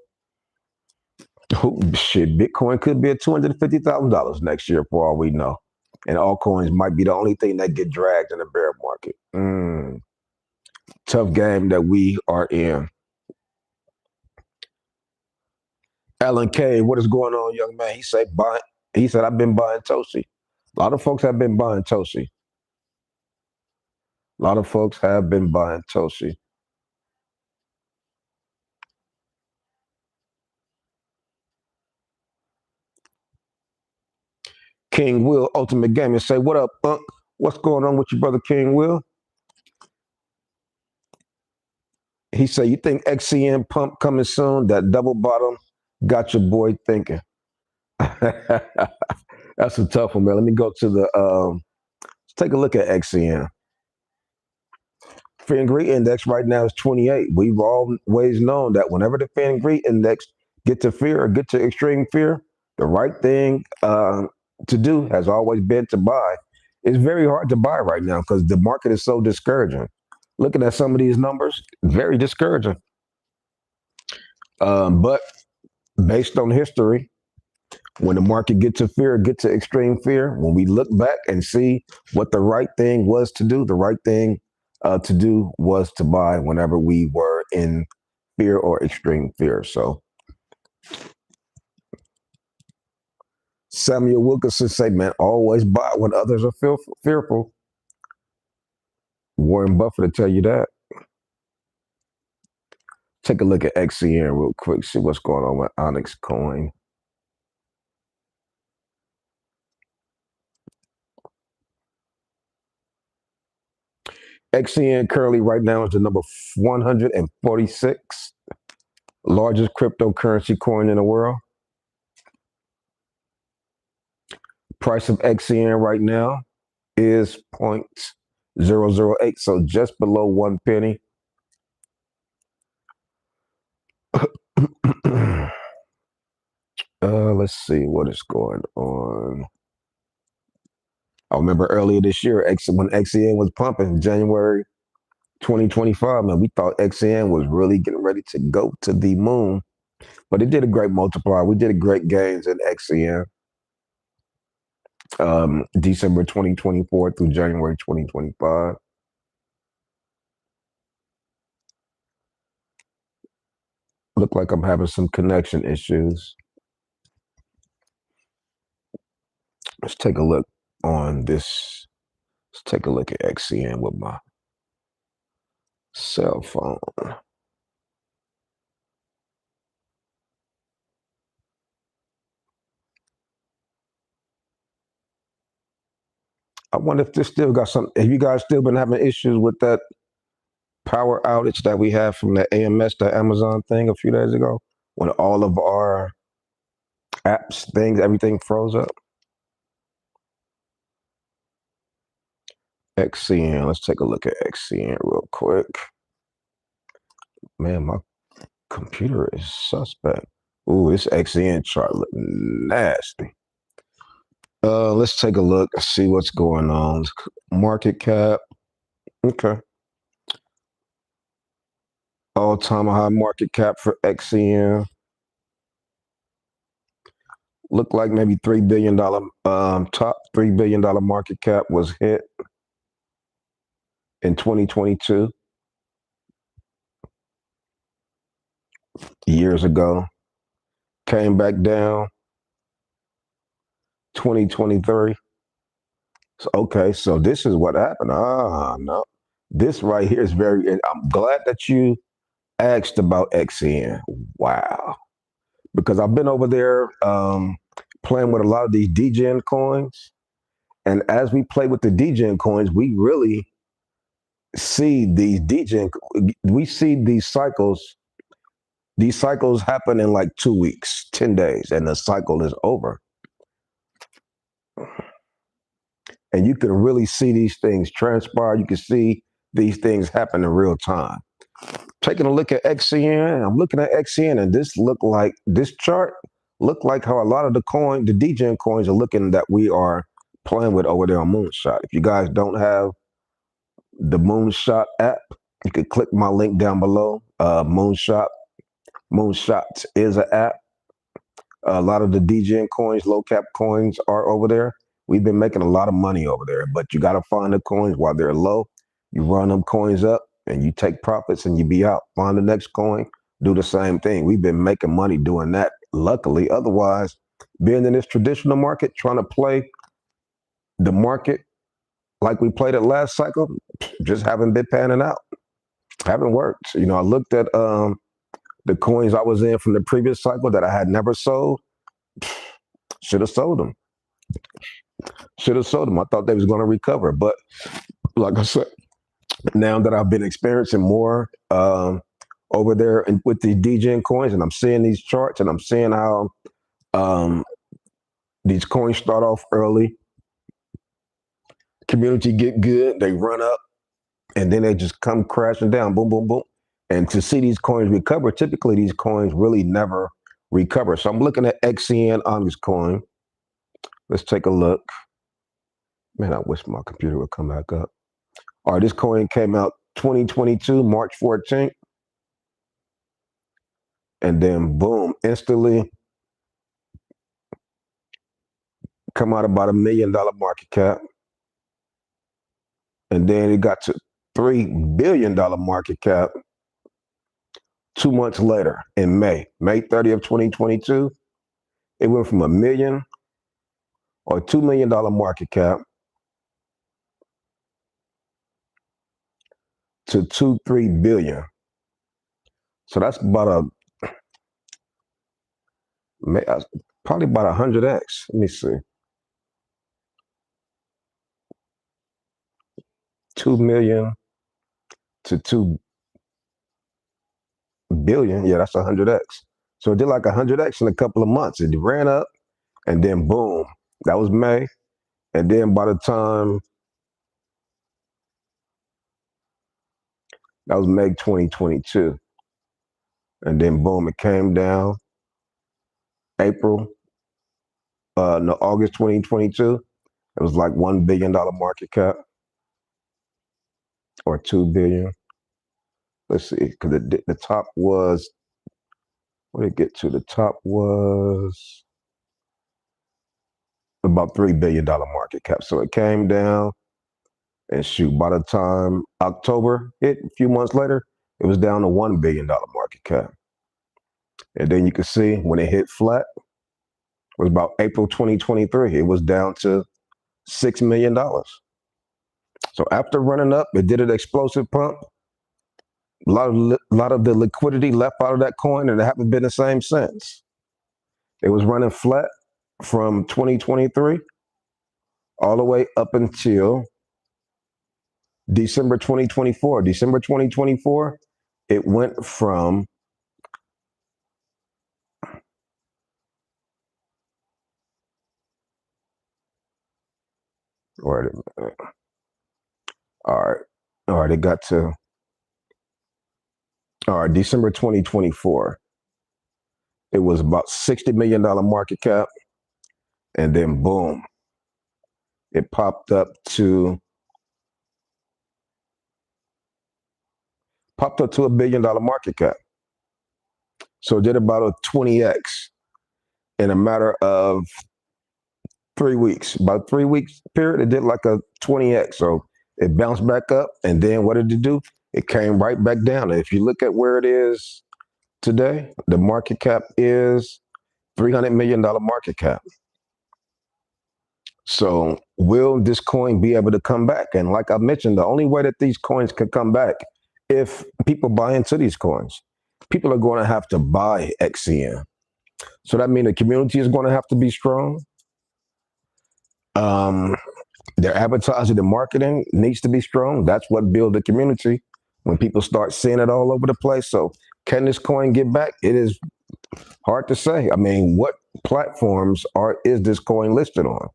A: shit, Bitcoin could be at $250,000 next year for all we know. And altcoins might be the only thing that get dragged in the bear market. Tough game that we are in. Alan K, what is going on, young man? He said, I've been buying Toshi. A lot of folks have been buying Toshi. A lot of folks have been buying Toshi. King Will, Ultimate Gaming, say, what up, Unc? What's going on with your brother King Will? He said, you think XCM pump coming soon? That double bottom got your boy thinking. That's a tough one, man. Let me go to the, let's take a look at XCM. Fear and greed index right now is 28. We've always known that whenever the fear and greed index get to fear or get to extreme fear, the right thing to do has always been to buy. It's very hard to buy right now because the market is so discouraging. Looking at some of these numbers, very discouraging. But based on history, when the market gets to fear, get to extreme fear, when we look back and see what the right thing was to do, the right thing to do was to buy whenever we were in fear or extreme fear. So Samuel Wilkinson say, man, always buy when others are fearful. Warren Buffett will tell you that. Take a look at XCN real quick, see what's going on with Onyx Coin. XCN currently right now is the number 146 largest cryptocurrency coin in the world. Price of XCN right now is 0.008, so just below 1 penny. Let's see what is going on. I remember earlier this year when XCN was pumping, January 2025, man, we thought XCN was really getting ready to go to the moon, but it did a great multiplier. We did a great gains in XCN. December 2024 through January 2025. Look like I'm having some connection issues. Let's take a look on this. Let's take a look at XCM with my cell phone. I wonder if this still got some. Have you guys still been having issues with that power outage that we had from the AMS, the Amazon thing a few days ago, when all of our apps, things, everything froze up? XCN. Let's take a look at XCN real quick. Man, my computer is suspect. Ooh, this XCN chart look nasty. Let's take a look and see what's going on. Market cap. Okay. All-time high market cap for XCN. Looked like maybe $3 billion, top $3 billion market cap was hit in 2022, years ago. Came back down 2023. So, okay, so this is what happened. No. This right here is very, I'm glad that you asked about XCN. Wow. Because I've been over there playing with a lot of these DGen coins. And as we play with the DGen coins, we really see these DGen, we see these cycles. These cycles happen in like 2 weeks, 10 days, and the cycle is over. And you can really see these things transpire. You can see these things happen in real time. Taking a look at XCN, I'm looking at XCN, and this chart look like how a lot of the DGen coins are looking that we are playing with over there on Moonshot. If you guys don't have the Moonshot app, you can click my link down below. Moonshots is an app. A lot of the DGen coins, low cap coins are over there. We've been making a lot of money over there, but you got to find the coins while they're low. You run them coins up and you take profits and you be out. Find the next coin, do the same thing. We've been making money doing that, luckily. Otherwise, being in this traditional market, trying to play the market like we played it last cycle, just haven't been panning out. Haven't worked. You know, I looked at the coins I was in from the previous cycle that I had never sold. Should have sold them. I thought they was going to recover. But like I said, now that I've been experiencing more over there with the DGen coins, and I'm seeing these charts, and I'm seeing how these coins start off early, community get good, they run up, and then they just come crashing down, boom, boom, boom. And to see these coins recover, typically these coins really never recover. So I'm looking at XCN on this coin. Let's take a look. Man, I wish my computer would come back up. All right, this coin came out 2022, March 14th. And then boom, instantly come out about $1 million market cap. And then it got to $3 billion market cap 2 months later in May 30th, 2022. It went from $1 million or $2 million market cap to 2-3 billion. So that's about probably about 100x. Let me see. 2 million to 2 billion. Yeah, that's 100x. So it did like 100x in a couple of months. It ran up and then boom. That was May. And then by the time that was May 2022. And then boom, it came down. August 2022. It was like $1 billion market cap or 2 billion. Let's see, because the top was, what did it get to? The top was about $3 billion market cap. So it came down, and shoot, by the time October hit, a few months later, it was down to $1 billion market cap. And then you can see when it hit flat, was about April 2023. It was down to $6 million. So after running up, it did an explosive pump. A lot of the liquidity left out of that coin, and it haven't been the same since. It was running flat from 2023 all the way up until December 2024. December 2024, it went from where all right. All right, it got to all right, December 2024. It was about $60 million market cap, and then boom, it popped up to $1 billion market cap. So it did about a 20x in a matter of 3 weeks. About 3 weeks period, it did like a 20x. So it bounced back up, and then what did it do? It came right back down. And if you look at where it is today, the market cap is $300 million market cap. So will this coin be able to come back? And like I mentioned, the only way that these coins can come back if people buy into these coins. People are going to have to buy XCM. So that means the community is going to have to be strong. Um, their advertising and marketing needs to be strong. That's what builds the community when people start seeing it all over the place. So can this coin get back? It is hard to say. I mean, what platforms is this coin listed on?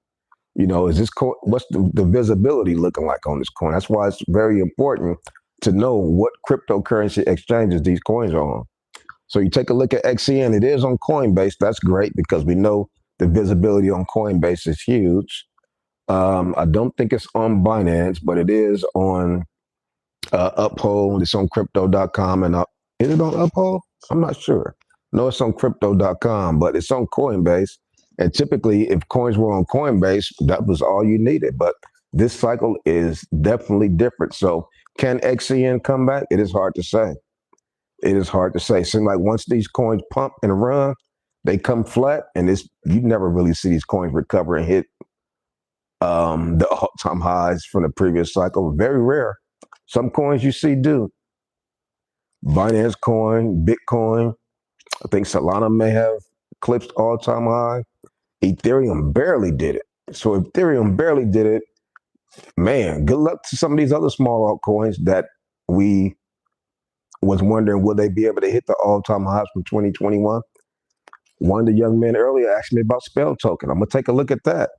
A: Is this coin, what's the visibility looking like on this coin? That's why it's very important to know what cryptocurrency exchanges these coins are on. So you take a look at XCN, it is on Coinbase. That's great because we know the visibility on Coinbase is huge. I don't think it's on Binance, but it is on Uphold. It's on crypto.com. And is it on Uphold? I'm not sure. No, it's on crypto.com, but it's on Coinbase. And typically, if coins were on Coinbase, that was all you needed. But this cycle is definitely different. So can XCN come back? It is hard to say. It is hard to say. Seems like once these coins pump and run, they come flat, and you never really see these coins recover and hit the all-time highs from the previous cycle. Very rare. Some coins you see do. Binance Coin, Bitcoin. I think Solana may have eclipsed all-time high. Ethereum barely did it. So if Ethereum barely did it, man, good luck to some of these other small altcoins that we was wondering, will they be able to hit the all-time highs from 2021? One of the young men earlier asked me about Spell Token. I'm going to take a look at that.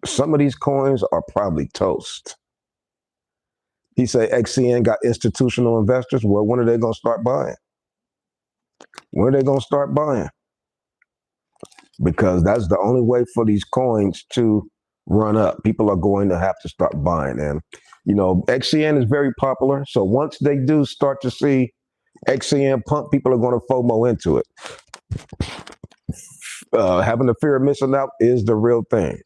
A: Some of these coins are probably toast. He said XCN got institutional investors. Well, when are they going to start buying? When are they going to start buying? Because that's the only way for these coins to run up. People are going to have to start buying. And, XCN is very popular. So once they do start to see XCN pump, people are going to FOMO into it. Having the fear of missing out is the real thing.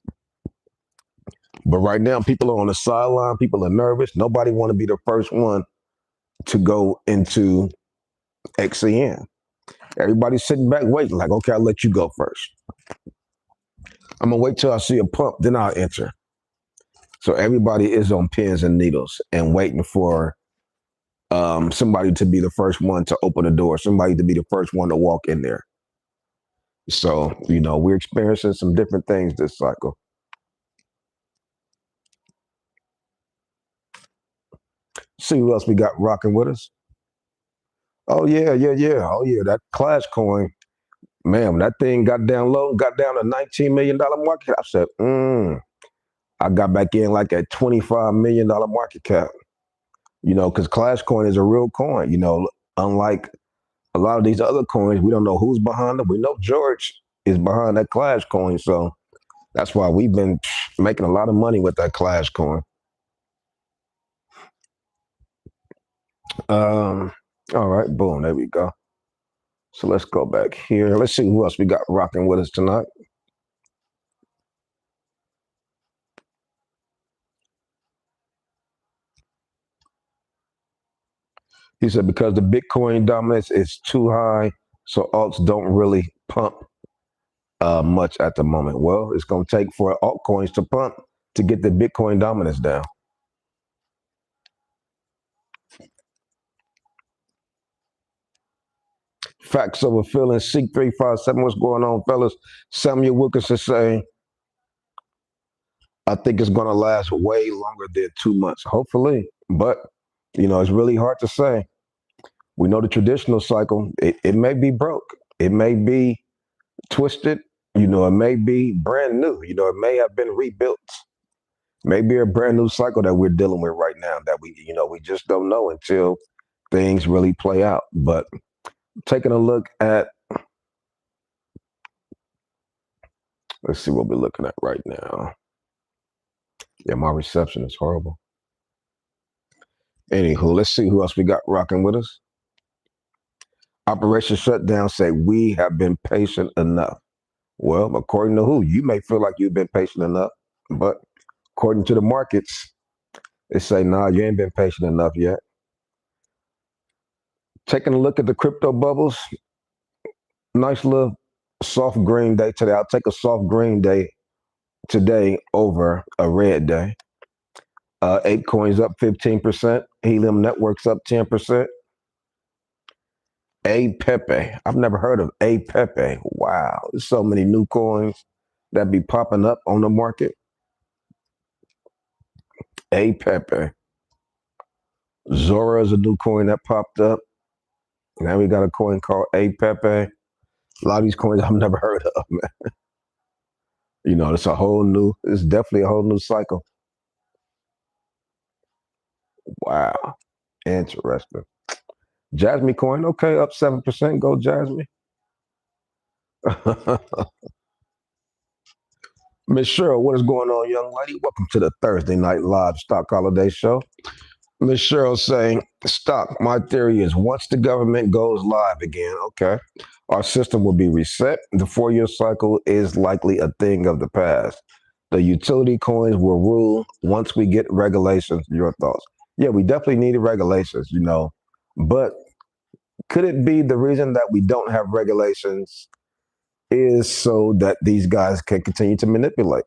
A: But right now, people are on the sideline. People are nervous. Nobody want to be the first one to go into XCN. Everybody's sitting back waiting, like, okay, I'll let you go first. I'm going to wait till I see a pump, then I'll enter. So everybody is on pins and needles and waiting for somebody to be the first one to open the door, somebody to be the first one to walk in there. So, we're experiencing some different things this cycle. See who else we got rocking with us. Oh, yeah. Oh, yeah, that Clash coin. Man, when that thing got down low, got down to $19 million market, I said, I got back in like at $25 million market cap. Because Clash coin is a real coin. Unlike a lot of these other coins, we don't know who's behind them. We know George is behind that Clash coin. So that's why we've been making a lot of money with that Clash coin. All right, boom, there we go. So let's go back here. Let's see who else we got rocking with us tonight. He said because the Bitcoin dominance is too high, so alts don't really pump much at the moment. Well, it's going to take for altcoins to pump to get the Bitcoin dominance down. Facts over feelings. Seek 357. What's going on, fellas? Samuel Wilkinson saying, I think it's going to last way longer than 2 months. Hopefully, but it's really hard to say. We know the traditional cycle. It may be broke. It may be twisted. It may be brand new. It may have been rebuilt. Maybe a brand new cycle that we're dealing with right now that we just don't know until things really play out. But taking a look at, let's see what we're looking at right now. Yeah, my reception is horrible. Anywho, let's see who else we got rocking with us. Operation Shutdown say we have been patient enough. Well, according to who? You may feel like you've been patient enough, but according to the markets, they say, nah, you ain't been patient enough yet. Taking a look at the crypto bubbles, nice little soft green day today. I'll take a soft green day today over a red day. Eight coins up 15%. Helium Networks up 10%. A Pepe. I've never heard of A Pepe. Wow. There's so many new coins that be popping up on the market. A Pepe. Zora is a new coin that popped up. Now we got a coin called A Pepe. A lot of these coins I've never heard of, man. It's definitely a whole new cycle. Wow. Interesting. Jasmy coin, okay, up 7%. Go Jasmy. Miss Cheryl, what is going on, young lady? Welcome to the Thursday Night Live Stock Holiday Show. Miss Cheryl saying, stock, my theory is once the government goes live again, okay, our system will be reset. The 4-year cycle is likely a thing of the past. The utility coins will rule once we get regulations. Your thoughts? Yeah, we definitely needed regulations, but could it be the reason that we don't have regulations is so that these guys can continue to manipulate?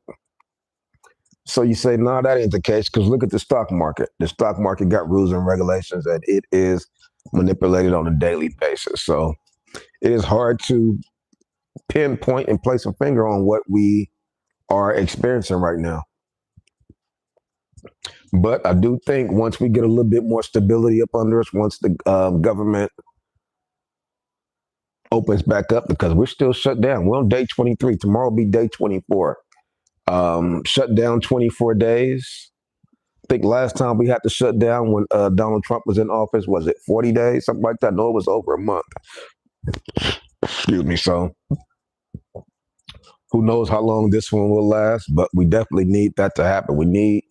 A: So you say, no, that ain't the case, because look at the stock market. The stock market got rules and regulations, and it is manipulated on a daily basis. So it is hard to pinpoint and place a finger on what we are experiencing right now. But I do think once we get a little bit more stability up under us, once the government opens back up, because we're still shut down. We're on day 23. Tomorrow will be day 24. Shut down 24 days. I think last time we had to shut down when Donald Trump was in office, was it 40 days, something like that? No, it was over a month. Excuse me. So who knows how long this one will last, but we definitely need that to happen. We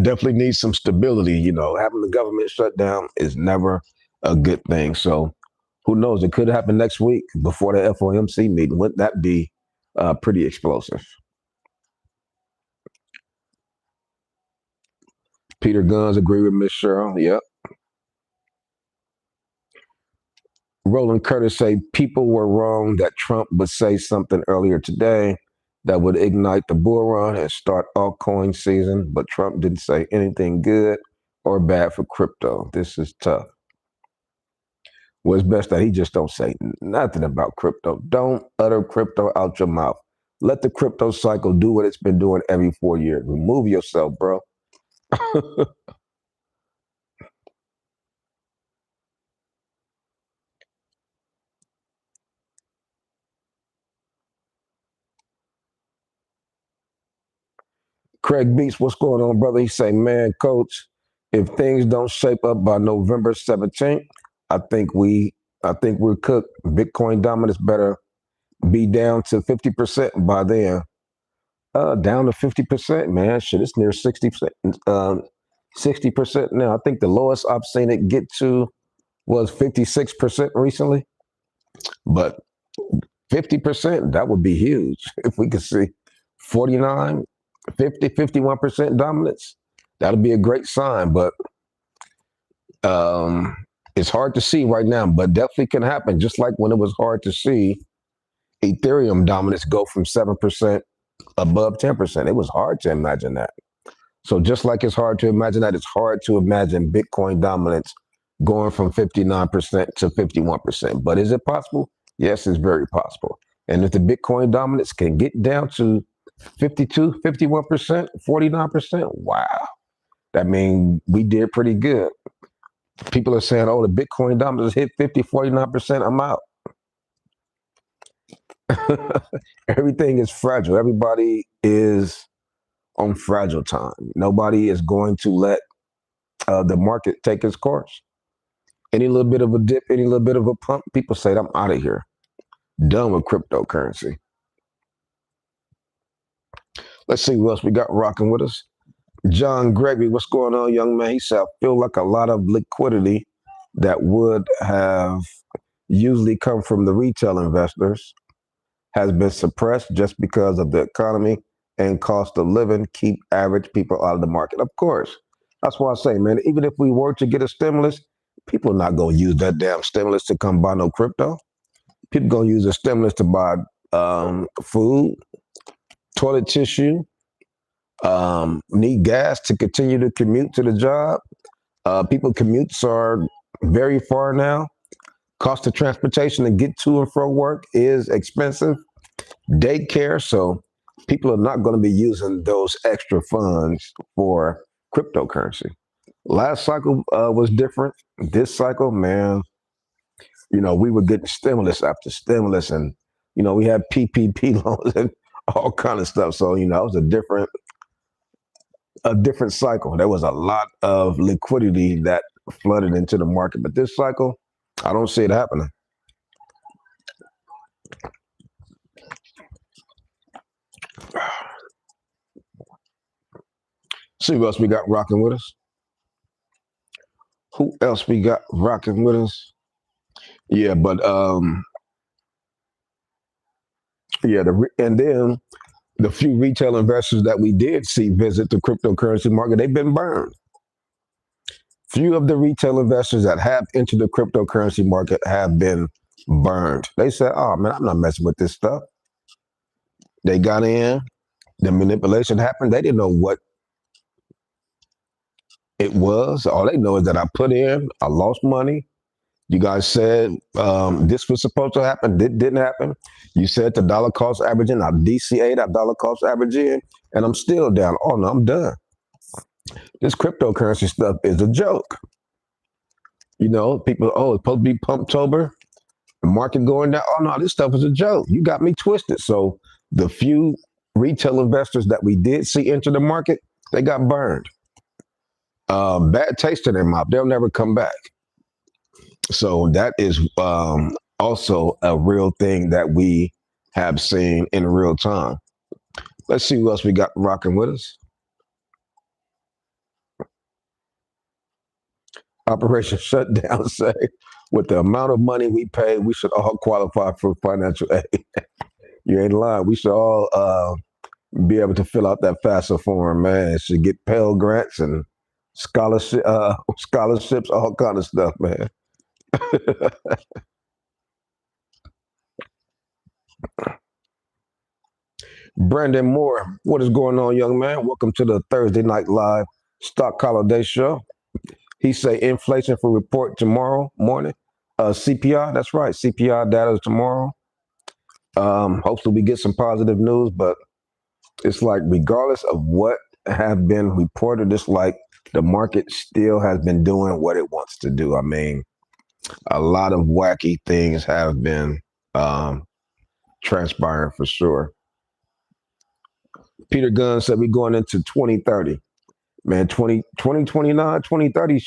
A: definitely need some stability. Having the government shut down is never a good thing. So who knows? It could happen next week before the FOMC meeting. Wouldn't that be pretty explosive? Peter Guns agree with Miss Cheryl. Yep. Roland Curtis say people were wrong that Trump would say something earlier today that would ignite the bull run and start altcoin season, but Trump didn't say anything good or bad for crypto. This is tough. Well, it's best that he just don't say nothing about crypto. Don't utter crypto out your mouth. Let the crypto cycle do what it's been doing every 4 years. Remove yourself, bro. Craig Beats, what's going on, brother? He say, man, coach, if things don't shape up by November 17th, I think we're cooked. Bitcoin dominance better be down to 50% by then. Down to 50%, man. Shit, it's near 60%. 60% now. I think the lowest I've seen it get to was 56% recently. But 50%, that would be huge. If we could see 49, 50, 51% dominance, that'll be a great sign. But It's hard to see right now, but definitely can happen. Just like when it was hard to see Ethereum dominance go from 7% above 10%. It was hard to imagine that. So just like it's hard to imagine that, it's hard to imagine Bitcoin dominance going from 59% to 51%. But is it possible? Yes, it's very possible. And if the Bitcoin dominance can get down to 52, 51%, 49%, wow. That means we did pretty good. People are saying, oh, the Bitcoin dominance hit 50, 49%, I'm out. Everything is fragile. Everybody is on fragile time. Nobody is going to let the market take its course. Any little bit of a dip, any little bit of a pump, people say, I'm out of here. Done with cryptocurrency. Let's see what else we got rocking with us. John Gregory, what's going on, young man? He said, I feel like a lot of liquidity that would have usually come from the retail investors has been suppressed just because of the economy and cost of living keep average people out of the market. Of course. That's why I say, man, even if we were to get a stimulus, people are not going to use that damn stimulus to come buy no crypto. People going to use a stimulus to buy food, toilet tissue, need gas to continue to commute to the job. People commutes are very far now. Cost of transportation to get to and from work is expensive. Daycare, so people are not going to be using those extra funds for cryptocurrency. Last cycle was different. This cycle, man, we were getting stimulus after stimulus, and we had PPP loans and all kind of stuff. So it was a different cycle. There was a lot of liquidity that flooded into the market, but this cycle, I don't see it happening. See who else we got rocking with us. Who else we got rocking with us? Yeah, but and then the few retail investors that we did see visit the cryptocurrency market, they've been burned. Few of the retail investors that have entered the cryptocurrency market have been burned. They said, oh man, I'm not messing with this stuff. They got in, the manipulation happened. They didn't know what it was. All they know is that I put in, I lost money. You guys said this was supposed to happen. It didn't happen. You said the dollar cost averaging. I DCA'd that dollar cost averaging, and I'm still down. Oh, no, I'm done. This cryptocurrency stuff is a joke. People, oh, it's supposed to be Pumptober. The market going down. Oh, no, this stuff is a joke. You got me twisted. So the few retail investors that we did see enter the market, they got burned. Bad taste in their mouth. They'll never come back. So that is also a real thing that we have seen in real time. Let's see who else we got rocking with us. Operation Shutdown say, with the amount of money we pay, we should all qualify for financial aid. You ain't lying. We should all be able to fill out that FAFSA form, man. Should get Pell Grants and scholarships, all kind of stuff, man. Brandon Moore, what is going on, young man? Welcome to the Thursday Night Live Stock Holiday Show. He say inflation for report tomorrow morning. CPI, that's right. CPI data is tomorrow. Hopefully we get some positive news, but it's like regardless of what have been reported, it's like the market still has been doing what it wants to do. I mean, a lot of wacky things have been transpiring for sure. Peter Gunn said we're going into 2030. Man, 2029, 2030,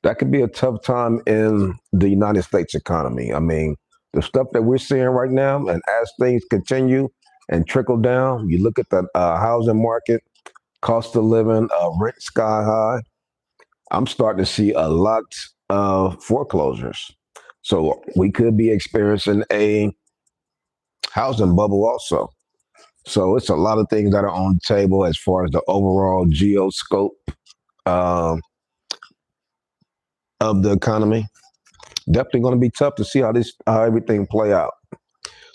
A: that could be a tough time in the United States economy. I mean, the stuff that we're seeing right now, and as things continue and trickle down, you look at the housing market, cost of living, rent sky high. I'm starting to see a lot of foreclosures. So we could be experiencing a housing bubble also. So it's a lot of things that are on the table as far as the overall geoscope of the economy. Definitely going to be tough to see how everything play out.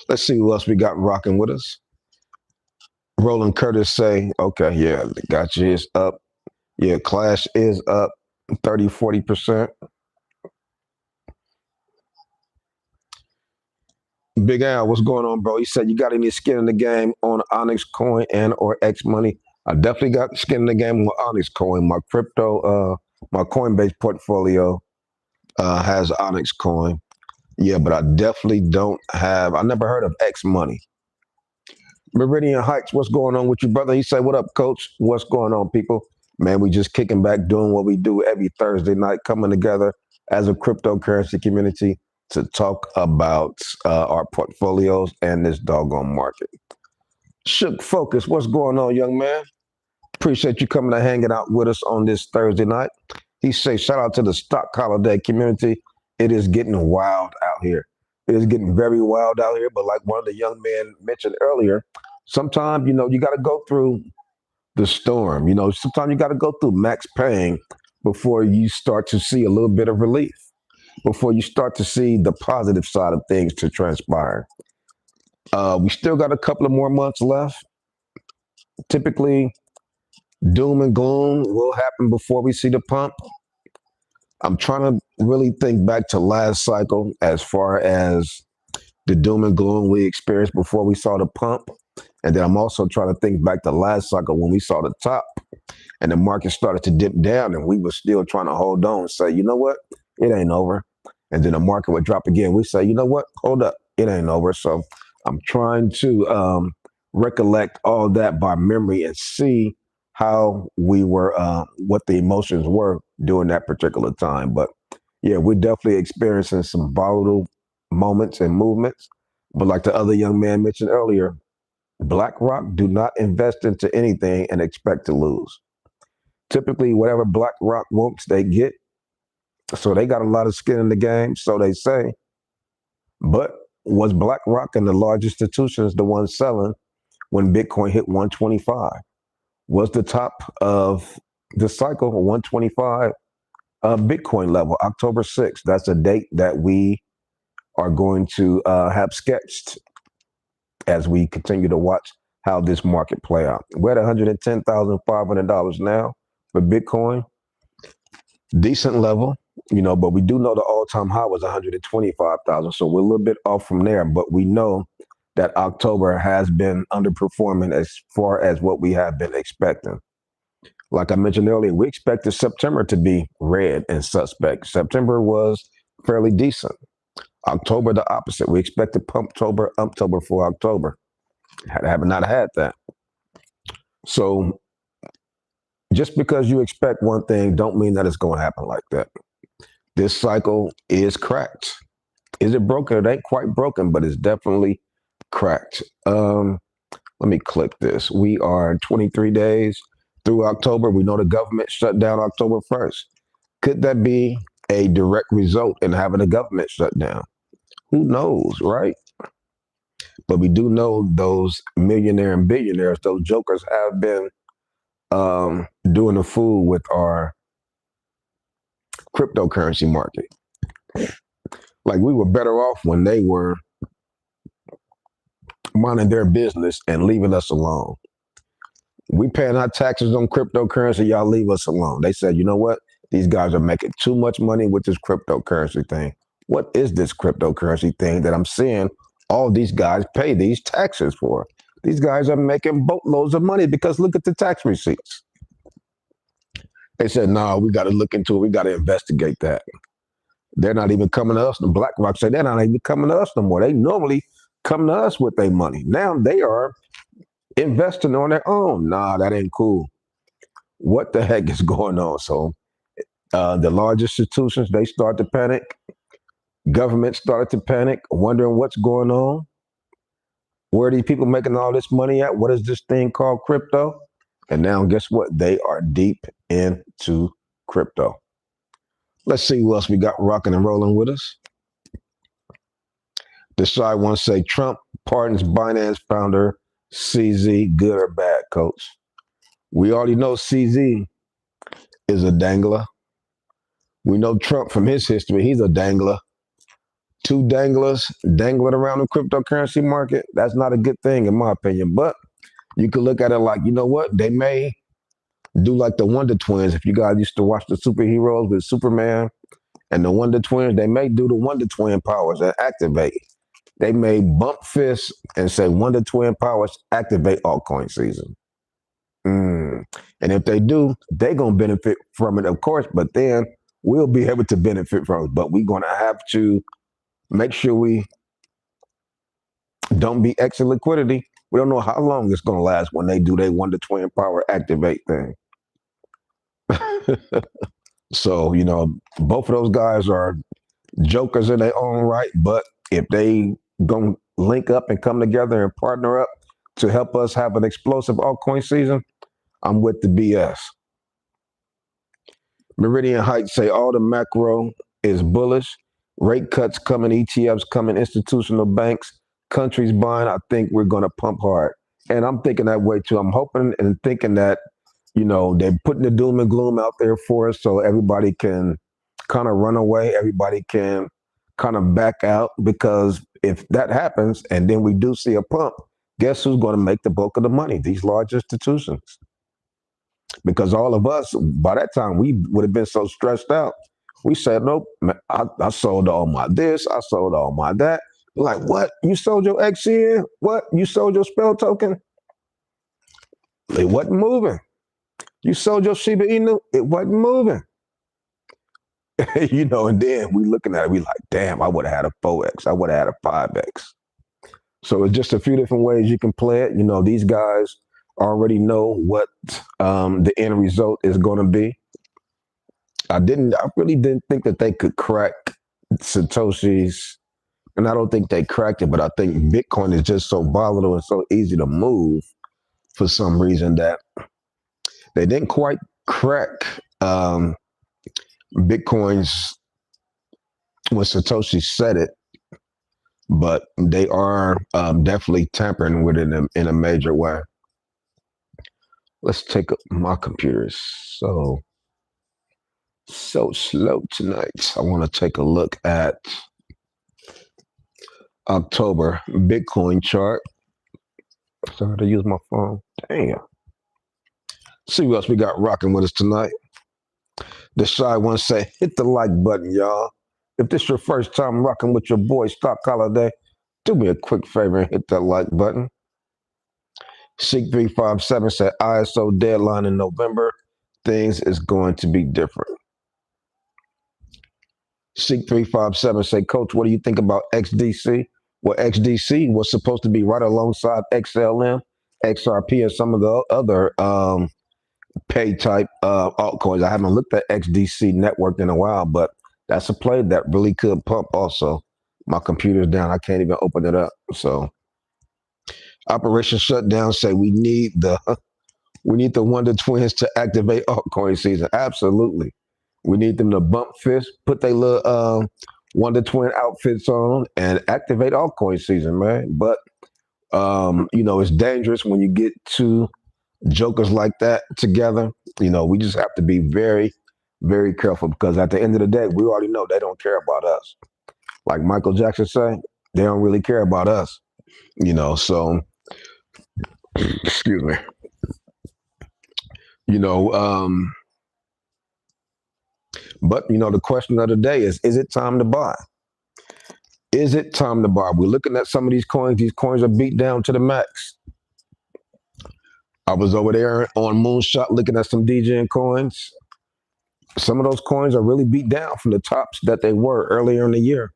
A: Let's see who else we got rocking with us. Roland Curtis say, okay, yeah, gotcha is up. Yeah, Clash is up 30-40%. Big Al, what's going on, bro? He said, you got any skin in the game on Onyx Coin and or X Money? I definitely got skin in the game with Onyx Coin. My my Coinbase portfolio has Onyx Coin. Yeah, but I definitely don't have, I never heard of X Money. Meridian Heights, what's going on with you, brother? He said, what up, coach? What's going on, people? Man, we just kicking back, doing what we do every Thursday night, coming together as a cryptocurrency community to talk about our portfolios and this doggone market. Shook Focus, what's going on, young man? Appreciate you coming and hanging out with us on this Thursday night. He says, shout out to the stock holiday community. It is getting wild out here. It is getting very wild out here. But like one of the young men mentioned earlier, sometimes, you got to go through the storm. Sometimes you got to go through max pain before you start to see a little bit of relief, before you start to see the positive side of things to transpire. We still got a couple of more months left. Typically, doom and gloom will happen before we see the pump. I'm trying to really think back to last cycle as far as the doom and gloom we experienced before we saw the pump. And then I'm also trying to think back to last cycle when we saw the top and the market started to dip down and we were still trying to hold on and say, you know what, it ain't over. And then the market would drop again. We say, you know what, hold up, it ain't over. So I'm trying to recollect all that by memory and see how we were, what the emotions were during that particular time. But yeah, we're definitely experiencing some volatile moments and movements. But like the other young man mentioned earlier, BlackRock do not invest into anything and expect to lose. Typically, whatever BlackRock wants, they get. So they got a lot of skin in the game, so they say. But was BlackRock and the large institutions the ones selling when Bitcoin hit 125? Was the top of the cycle 125 Bitcoin level, October 6th? That's a date that we are going to have sketched as we continue to watch how this market play out. We're at $110,500 now for Bitcoin. Decent level, but we do know the all-time high was 125,000. So we're a little bit off from there, but we know that October has been underperforming as far as what we have been expecting. Like I mentioned earlier, we expected September to be red and suspect. September was fairly decent. October, the opposite. We expected Pumptober for October. Have not had that. So just because you expect one thing don't mean that it's going to happen like that. This cycle is cracked. Is it broken? It ain't quite broken, but it's definitely cracked. Let me click this. We are 23 days through October. We know the government shut down October 1st. Could that be a direct result in having a government shut down? Who knows, right? But we do know those millionaire and billionaires, those jokers have been doing a fool with our cryptocurrency market. Like we were better off when they were minding their business and leaving us alone. We paying our taxes on cryptocurrency, y'all leave us alone. They said, you know what? These guys are making too much money with this cryptocurrency thing. What is this cryptocurrency thing that I'm seeing all these guys pay these taxes for? These guys are making boatloads of money because look at the tax receipts. They said, no, we got to look into it. We got to investigate that. They're not even coming to us. The BlackRock said they're not even coming to us no more. They normally come to us with their money. Now they are investing on their own. Nah, that ain't cool. What the heck is going on? So the large institutions, they start to panic. Government started to panic, wondering what's going on. Where are these people making all this money at? What is this thing called crypto? And now guess what? They are deep into crypto. Let's see who else we got rocking and rolling with us. This side wants to say Trump pardons Binance founder CZ, good or bad, coach? We already know CZ is a dangler. We know Trump from his history. He's a dangler. Two danglers dangling around the cryptocurrency market. That's not a good thing, in my opinion. But you could look at it like, you know what? They may do like the Wonder Twins. If you guys used to watch the superheroes with Superman and the Wonder Twins, they may do the Wonder Twin powers and activate. They may bump fists and say Wonder Twin powers activate altcoin season. And if they do, they're going to benefit from it, of course, but then we'll be able to benefit from it. But we're going to have to make sure we don't be extra liquidity. We don't know how long it's going to last when they do their Wonder Twin power activate thing. So, you know, both of those guys are jokers in their own right, but if they going to link up and come together and partner up to help us have an explosive altcoin season, I'm with the BS. Meridian Heights say all the macro is bullish. Rate cuts coming, ETFs coming, institutional banks, countries buying. I think we're going to pump hard. And I'm thinking that way too. I'm hoping and thinking that, you know, they're putting the doom and gloom out there for us so everybody can kind of run away. Everybody can kind of back out, because if that happens and then we do see a pump, guess who's going to make the bulk of the money? These large institutions. Because all of us, by that time, we would have been so stressed out. We said, nope, I sold all my this, I sold all my that. Like, what? You sold your XCN? What? You sold your spell token? It wasn't moving. You sold your Shiba Inu? It wasn't moving. You know, and then we looking at it, we like, damn, I would have had a 4X. I would have had a 5X. So it's just a few different ways you can play it. You know, these guys already know what the end result is going to be. I really didn't think that they could crack Satoshi's, and I don't think they cracked it, but I think Bitcoin is just so volatile and so easy to move for some reason that they didn't quite crack Bitcoin's when Satoshi said it, but they are definitely tampering with it in a major way. Let's take my computer is so slow tonight. I want to take a look at October Bitcoin chart. Sorry to use my phone. Damn. See what else we got rocking with us tonight. The shy one say, hit the like button, y'all. If this is your first time rocking with your boy Stock Holiday, do me a quick favor and hit that like button. Seek 357 said ISO deadline in November. Things is going to be different. Seek 357 say, Coach, what do you think about XDC? Well, XDC was supposed to be right alongside XLM, XRP, and some of the other pay type altcoins. I haven't looked at XDC network in a while, but that's a play that really could pump also. My computer's down. I can't even open it up. So Operation Shutdown say we need the Wonder Twins to activate altcoin season. Absolutely. We need them to bump fists, put their little Wonder Twin outfits on, and activate altcoin season, man. But you know, it's dangerous when you get two jokers like that together. You know, we just have to be very, very careful, because at the end of the day, we already know they don't care about us. Like Michael Jackson say, they don't really care about us. You know, so excuse me. You know, but you know, the question of the day is it time to buy? Is it time to buy? We're looking at some of these coins. These coins are beat down to the max. I was over there on Moonshot looking at some DJing coins. Some of those coins are really beat down from the tops that they were earlier in the year.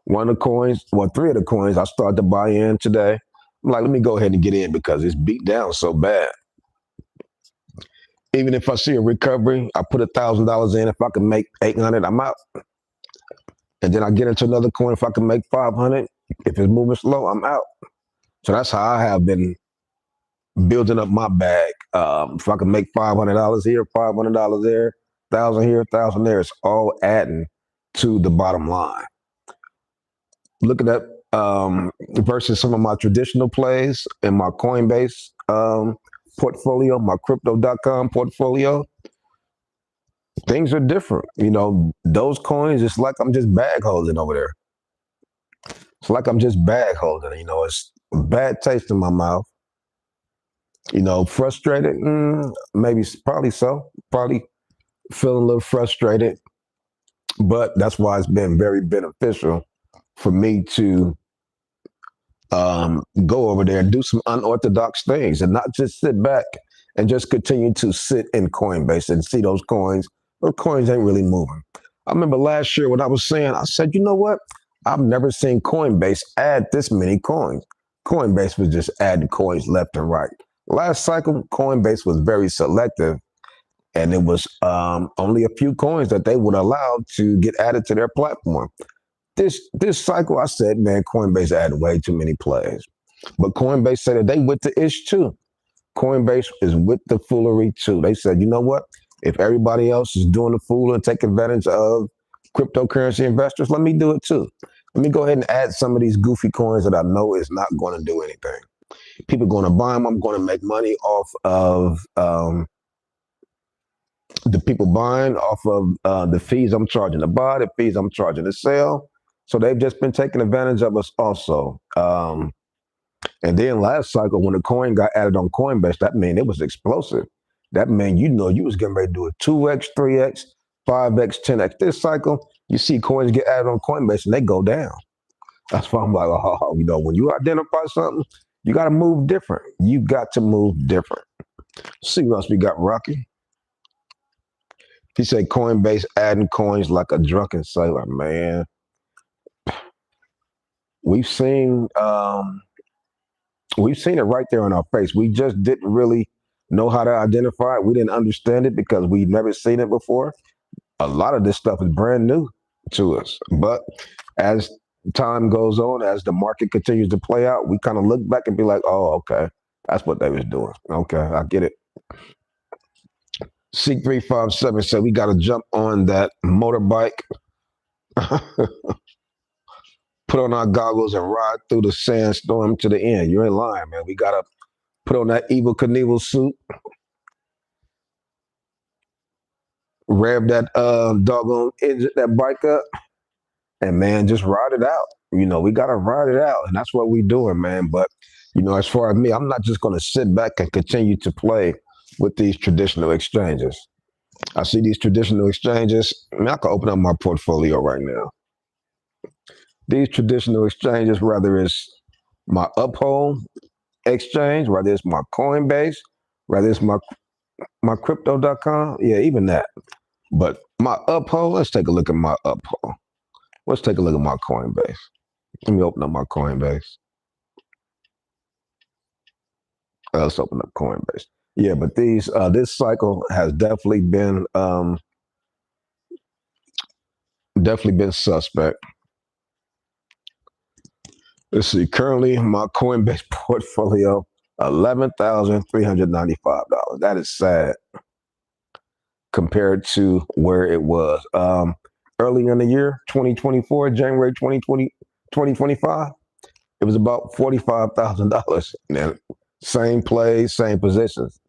A: One of the coins, well, three of the coins I started to buy in today. I'm like, let me go ahead and get in because it's beat down so bad. Even if I see a recovery, I put $1,000 in. If I can make 800, I'm out. And then I get into another coin. If I can make 500, if it's moving slow, I'm out. So that's how I have been building up my bag. If I can make $500 here, $500 there, 1,000 here, 1,000 there, it's all adding to the bottom line. Looking at versus some of my traditional plays in my Coinbase portfolio, my crypto.com portfolio. Things are different. Those coins, it's like I'm just bag holding over there. It's like I'm just bag holding. It's a bad taste in my mouth. Frustrated, maybe, probably so. Probably feeling a little frustrated, but that's why it's been very beneficial for me to go over there and do some unorthodox things and not just sit back and just continue to sit in Coinbase and see those coins. Those coins ain't really moving. I remember last year what I was saying. I said, you know what? I've never seen Coinbase add this many coins. Coinbase was just adding coins left and right. Last cycle, Coinbase was very selective, and it was only a few coins that they would allow to get added to their platform. This cycle, I said, man, Coinbase added way too many players. But Coinbase said that they with the ish too. Coinbase is with the foolery too. They said, you know what? If everybody else is doing the fool and take advantage of cryptocurrency investors, let me do it too. Let me go ahead and add some of these goofy coins that I know is not going to do anything. People are going to buy them. I'm going to make money off of the people buying, off of the fees I'm charging to buy, the fees I'm charging to sell. So they've just been taking advantage of us also. And then last cycle, when the coin got added on Coinbase, that meant it was explosive. That meant, you was getting ready to do a 2x, 3x, 5x, 10x. This cycle, you see coins get added on Coinbase and they go down. That's why I'm like, when you identify something, you got to move different. You got to move different. See what else we got, Rocky. He said Coinbase adding coins like a drunken sailor, man. We've seen it right there in our face. We just didn't really know how to identify it. We didn't understand it because we've never seen it before. A lot of this stuff is brand new to us. But as time goes on, as the market continues to play out, we kind of look back and be like, oh, okay, that's what they was doing. Okay, I get it. C357 said we got to jump on that motorbike, put on our goggles and ride through the sandstorm to the end. You ain't lying, man. We got to put on that Evil Knievel suit, rev that doggone engine, that bike up, and man, just ride it out. We got to ride it out, and that's what we doing, man. But, as far as me, I'm not just going to sit back and continue to play with these traditional exchanges. I see these traditional exchanges. I can open up my portfolio right now. These traditional exchanges, whether it's my Uphold exchange, whether it's my Coinbase, whether it's my crypto.com, yeah, even that. But my Uphold, let's take a look at my Uphold. Let's take a look at my Coinbase. Let me open up my Coinbase. Let's open up Coinbase. Yeah, but this cycle has definitely been suspect. Let's see. Currently, my Coinbase portfolio, $11,395. That is sad compared to where it was early in the year, 2024, January 2020, 2025. It was about $45,000. Now, same plays, same positions.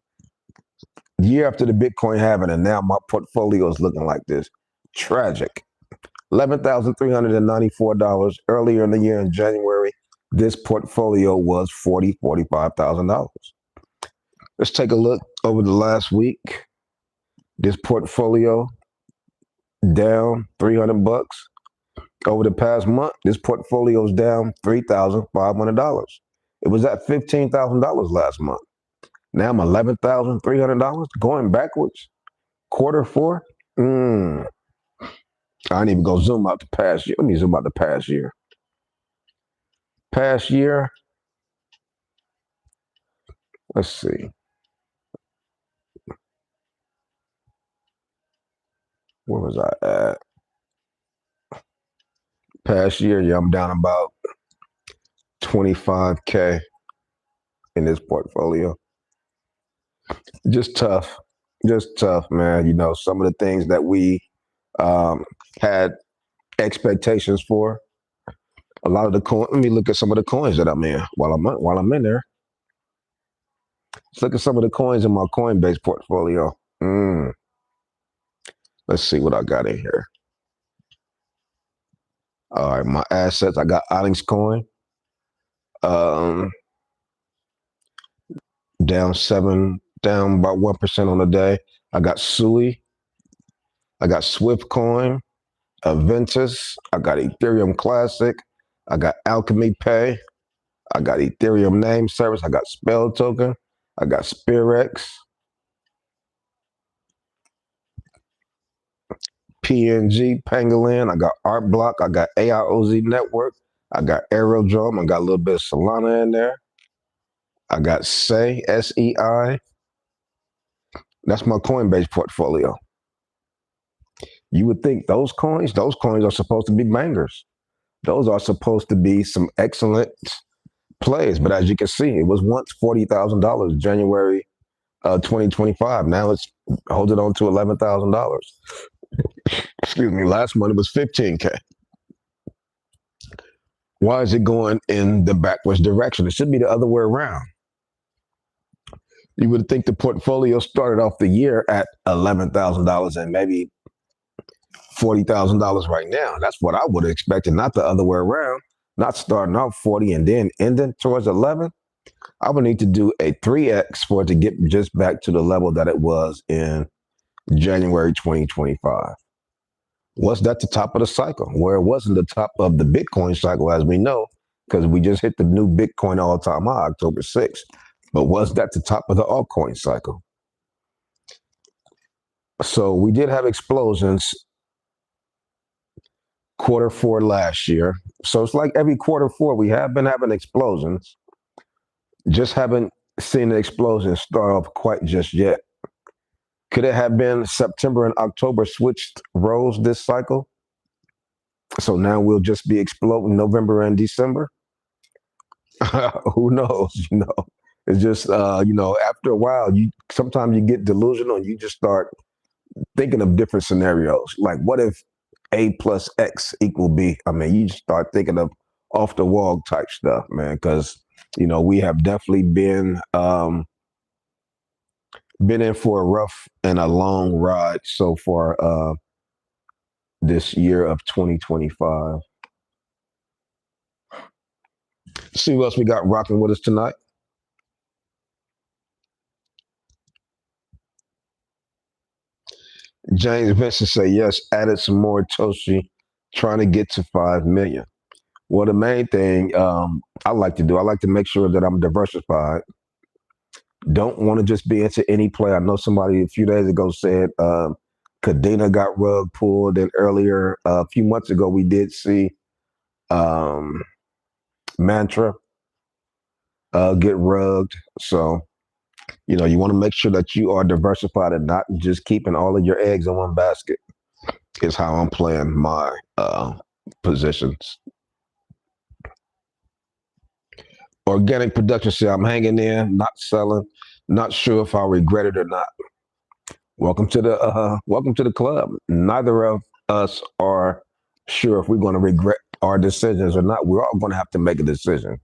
A: Year after the Bitcoin halving, and now my portfolio is looking like this. Tragic. $11,394 earlier in the year in January. This portfolio was $45,000. Let's take a look over the last week. This portfolio down $300. Over the past month, this portfolio is down $3,500. It was at $15,000 last month. Now I'm $11,300, going backwards. Quarter four. I didn't even go zoom out the past year. Let me zoom out the past year. Past year. Let's see. Where was I at? Past year, yeah, I'm down about 25K in this portfolio. Just tough, man. Some of the things that we had expectations for. A lot of the coin. Let me look at some of the coins that I'm in while I'm in there. Let's look at some of the coins in my Coinbase portfolio. Let's see what I got in here. All right, my assets. I got altcoin. Um, down about 1% on the day. I got Sui. I got Swift Coin, Aventus. I got Ethereum Classic. I got Alchemy Pay. I got Ethereum Name Service. I got Spell Token. I got Spirex, PNG, Pangolin. I got Art Block. I got AIOZ Network. I got Aerodrome. I got a little bit of Solana in there. I got SEI, SEI. That's my Coinbase portfolio. You would think those coins are supposed to be bangers. Those are supposed to be some excellent plays. But as you can see, it was once $40,000 January 2025. Now it's holding on to $11,000. Excuse me. Last month it was 15K. Why is it going in the backwards direction? It should be the other way around. You would think the portfolio started off the year at $11,000 and maybe $40,000 right now. That's what I would have expected, not the other way around. Not starting off 40 and then ending towards 11. I would need to do a 3x for it to get just back to the level that it was in January 2025. Was that the top of the cycle? Where it wasn't the top of the Bitcoin cycle, as we know, because we just hit the new Bitcoin all-time high October 6th. But was that the top of the altcoin cycle? So we did have explosions Q4 last year. So it's like every Q4 we have been having explosions. Just haven't seen the explosion start off quite just yet. Could it have been September and October switched roles this cycle? So now we'll just be exploding November and December? Who knows? It's just, after a while, sometimes you get delusional and you just start thinking of different scenarios. Like, what if A plus X equal B? I mean, you start thinking of off the wall type stuff, man, because, we have definitely been in for a rough and a long ride so far this year of 2025. See what else we got rocking with us tonight. James Vincent say yes, added some more Toshi, trying to get to 5 million. Well, the main thing I like to make sure that I'm diversified. Don't want to just be into any play. I know somebody a few days ago said Cadena got rug pulled, and earlier a few months ago we did see Mantra get rugged. So you want to make sure that you are diversified and not just keeping all of your eggs in one basket. Is how I'm playing my positions. Organic production say I'm hanging in, not selling, not sure if I'll regret it or not. Welcome to the club. Neither of us are sure if we're going to regret our decisions or not. We're all going to have to make a decision,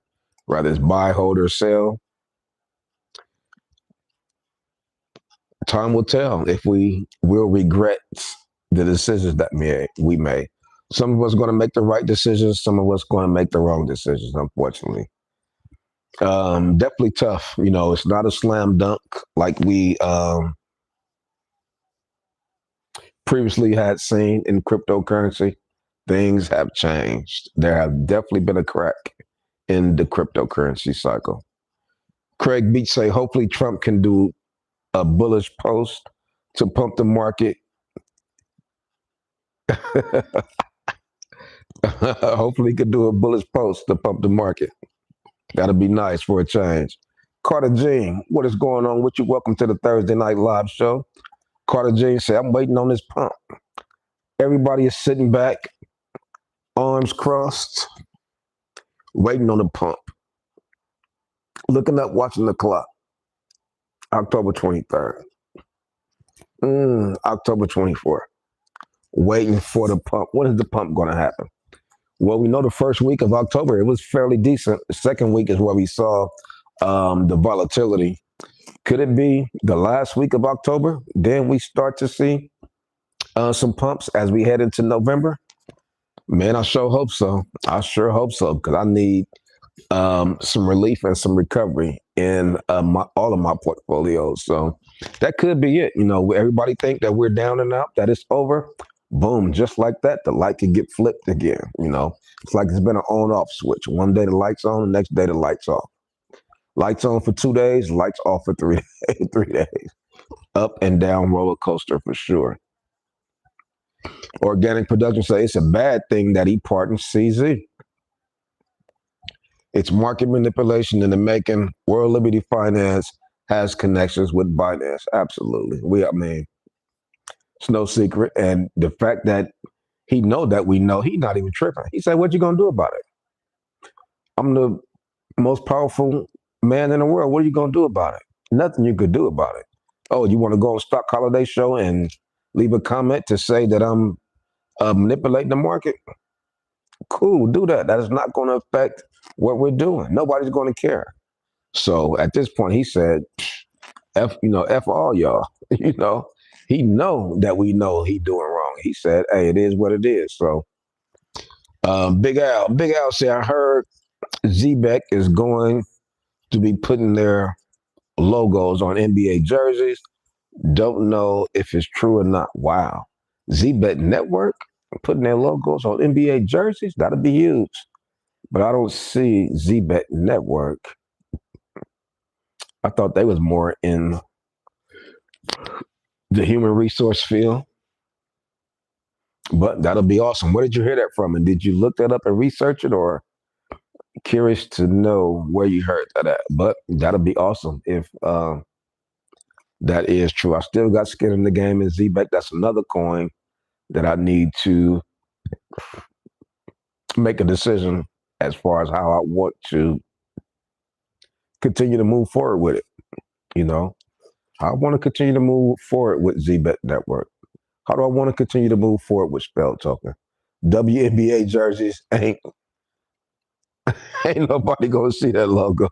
A: whether it's buy, hold, or sell. Time will tell if we will regret the decisions that we made. Some of us are going to make the right decisions. Some of us are going to make the wrong decisions, unfortunately. Definitely tough. It's not a slam dunk like we previously had seen in cryptocurrency. Things have changed. There have definitely been a crack in the cryptocurrency cycle. Craig Beach say, hopefully Trump can do a bullish post to pump the market. Hopefully he could do a bullish post to pump the market. That'll be nice for a change. Carter Jean, what is going on with you? Welcome to the Thursday Night Live show. Carter Jean said, I'm waiting on this pump. Everybody is sitting back, arms crossed, waiting on the pump. Looking up, watching the clock. October 23rd. October 24th. Waiting for the pump. When is the pump going to happen? Well, we know the first week of October, it was fairly decent. The second week is where we saw the volatility. Could it be the last week of October? Then we start to see some pumps as we head into November? Man, I sure hope so. I sure hope so because I need some relief and some recovery in all of my portfolios. So that could be it. Everybody think that we're down and out, that it's over. Boom, just like that, the light could get flipped again. It's like it's been an on-off switch. One day the light's on, the next day the light's off. Lights on for 2 days, lights off for 3 days. 3 days. Up and down roller coaster for sure. Organic production say it's a bad thing that he pardoned CZ. It's market manipulation in the making. World Liberty Finance has connections with Binance. Absolutely. It's no secret. And the fact that he know that we know, he's not even tripping. He said, what you going to do about it? I'm the most powerful man in the world. What are you going to do about it? Nothing you could do about it. Oh, you want to go on Stock Holiday Show and leave a comment to say that I'm manipulating the market? Cool, do that. That is not going to affect what we're doing. Nobody's going to care. So at this point, he said, F all y'all. He know that we know he doing wrong. He said, hey, it is what it is. So Big Al said, I heard Zbeck is going to be putting their logos on NBA jerseys. Don't know if it's true or not. Wow. Zbeck Network putting their logos on NBA jerseys? That'll be huge. But I don't see Zbeck Network. I thought they was more in the human resource field. But that'll be awesome. Where did you hear that from? And did you look that up and research it, or curious to know where you heard that at? But that'll be awesome if that is true. I still got skin in the game in Zbeck. That's another coin that I need to make a decision as far as how I want to continue to move forward with it. I want to continue to move forward with Zbeck Network. How do I want to continue to move forward with Spell Token? WNBA jerseys ain't nobody gonna see that logo.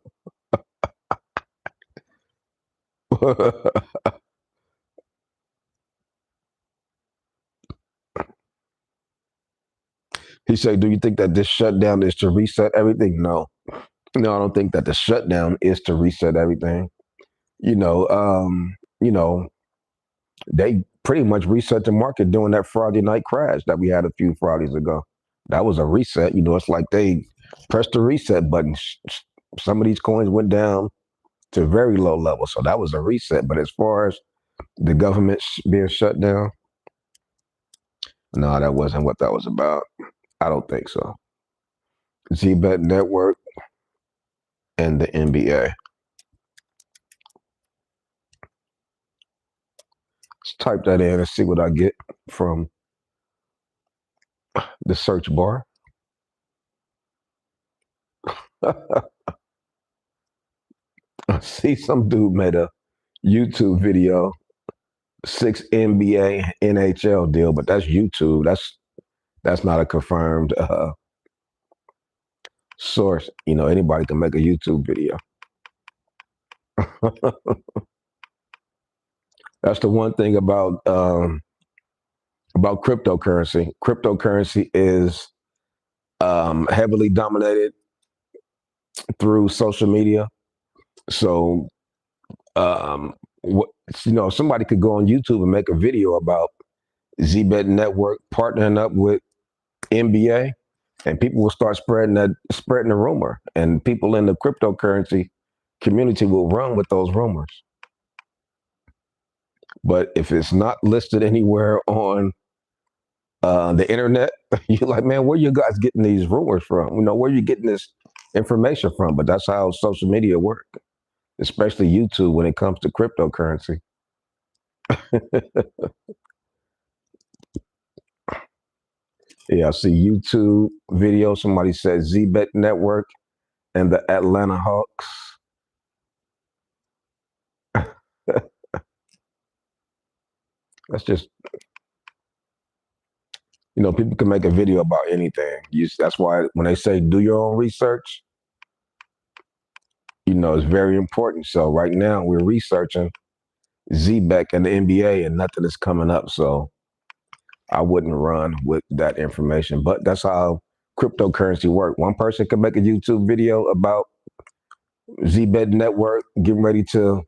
A: He said, do you think that this shutdown is to reset everything? No, I don't think that the shutdown is to reset everything. They pretty much reset the market during that Friday night crash that we had a few Fridays ago. That was a reset. It's like they pressed the reset button. Some of these coins went down to very low levels. So that was a reset. But as far as the government being shut down, no, that wasn't what that was about. I don't think so. Zbeck Network and the NBA. Let's type that in and see what I get from the search bar. I see some dude made a YouTube video, 6 NBA NHL deal, but that's YouTube. That's not a confirmed source. Anybody can make a YouTube video. That's the one thing about cryptocurrency. Cryptocurrency is heavily dominated through social media. So, somebody could go on YouTube and make a video about Zbeck Network partnering up with NBA, and people will start spreading the rumor, and people in the cryptocurrency community will run with those rumors. But if it's not listed anywhere on the internet, you're like, man, where you guys getting these rumors from? Where are you getting this information from? But that's how social media work, especially YouTube when it comes to cryptocurrency. Yeah, I see YouTube video. Somebody said Zbeck Network and the Atlanta Hawks. That's just, people can make a video about anything. That's why when they say do your own research, it's very important. So right now we're researching Zbeck and the NBA, and nothing is coming up. So I wouldn't run with that information. But that's how cryptocurrency work. One person can make a YouTube video about ZBet Network getting ready to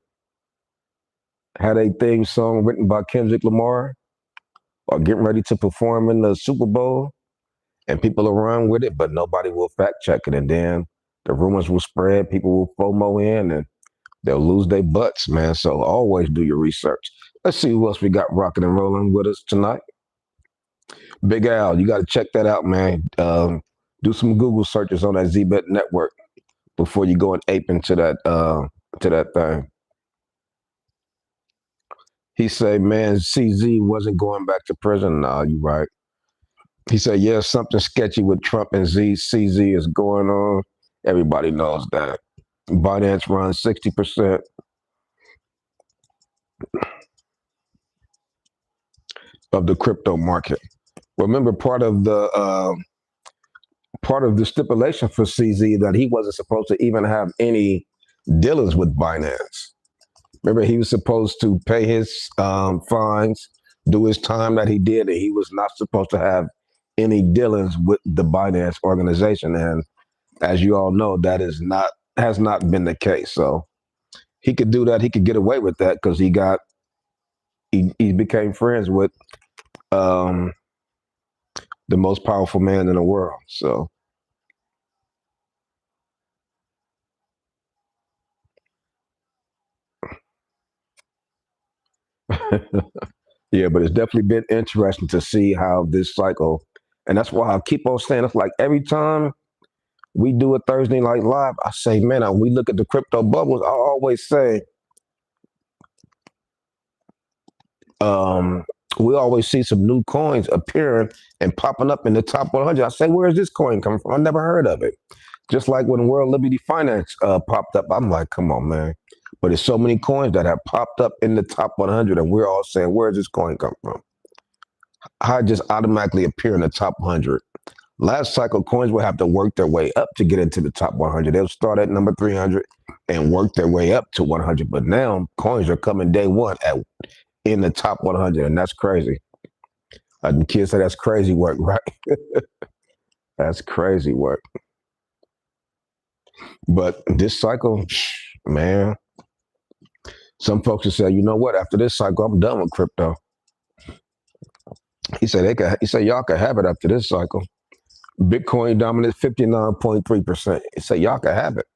A: have a theme song written by Kendrick Lamar or getting ready to perform in the Super Bowl, and people will run with it, but nobody will fact check it. And then the rumors will spread, people will FOMO in, and they'll lose their butts, man. So always do your research. Let's see who else we got rocking and rolling with us tonight. Big Al, you got to check that out, man. Do some Google searches on that ZBet Network before you go and ape into that thing. He said, man, CZ wasn't going back to prison. Nah, you right. He said, yeah, something sketchy with Trump and CZ is going on. Everybody knows that. Binance runs 60% of the crypto market. Remember, part of the stipulation for CZ that he wasn't supposed to even have any dealings with Binance. Remember, he was supposed to pay his fines, do his time that he did, and he was not supposed to have any dealings with the Binance organization. And as you all know, that has not been the case. So he could do that. He could get away with that because he became friends with um, the most powerful man in the world. So yeah, but it's definitely been interesting to see how this cycle, and that's why I keep on saying it's like every time we do a Thursday night live, I say, man, we look at the crypto bubbles. I always say, um, we always see some new coins appearing and popping up in the top 100. I say, where's this coin coming from? I never heard of it. Just like when World Liberty Finance popped up, I'm like, come on, man. But there's so many coins that have popped up in the top 100, and we're all saying, where's this coin come from? How it just automatically appear in the top 100? Last cycle, coins will have to work their way up to get into the top 100. They'll start at number 300 and work their way up to 100. But now coins are coming day one in the top 100, and that's crazy. The kids say that's crazy work, right? That's crazy work. But this cycle, man, some folks have said, you know what? After this cycle, I'm done with crypto. He said He said y'all can have it after this cycle. Bitcoin dominance 59.3%. He said y'all can have it.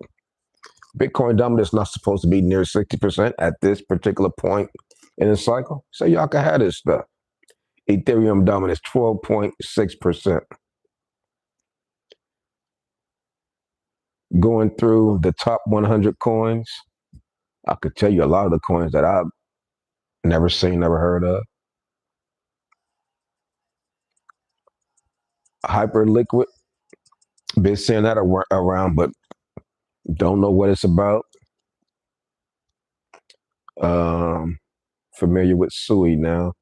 A: Bitcoin dominance not supposed to be near 60% at this particular point in the cycle. So y'all can have this stuff. Ethereum dominance 12.6%. Going through the top 100 coins, I could tell you a lot of the coins that I've never seen, never heard of. Hyperliquid, been seeing that around, but don't know what it's about. Familiar with Sui now.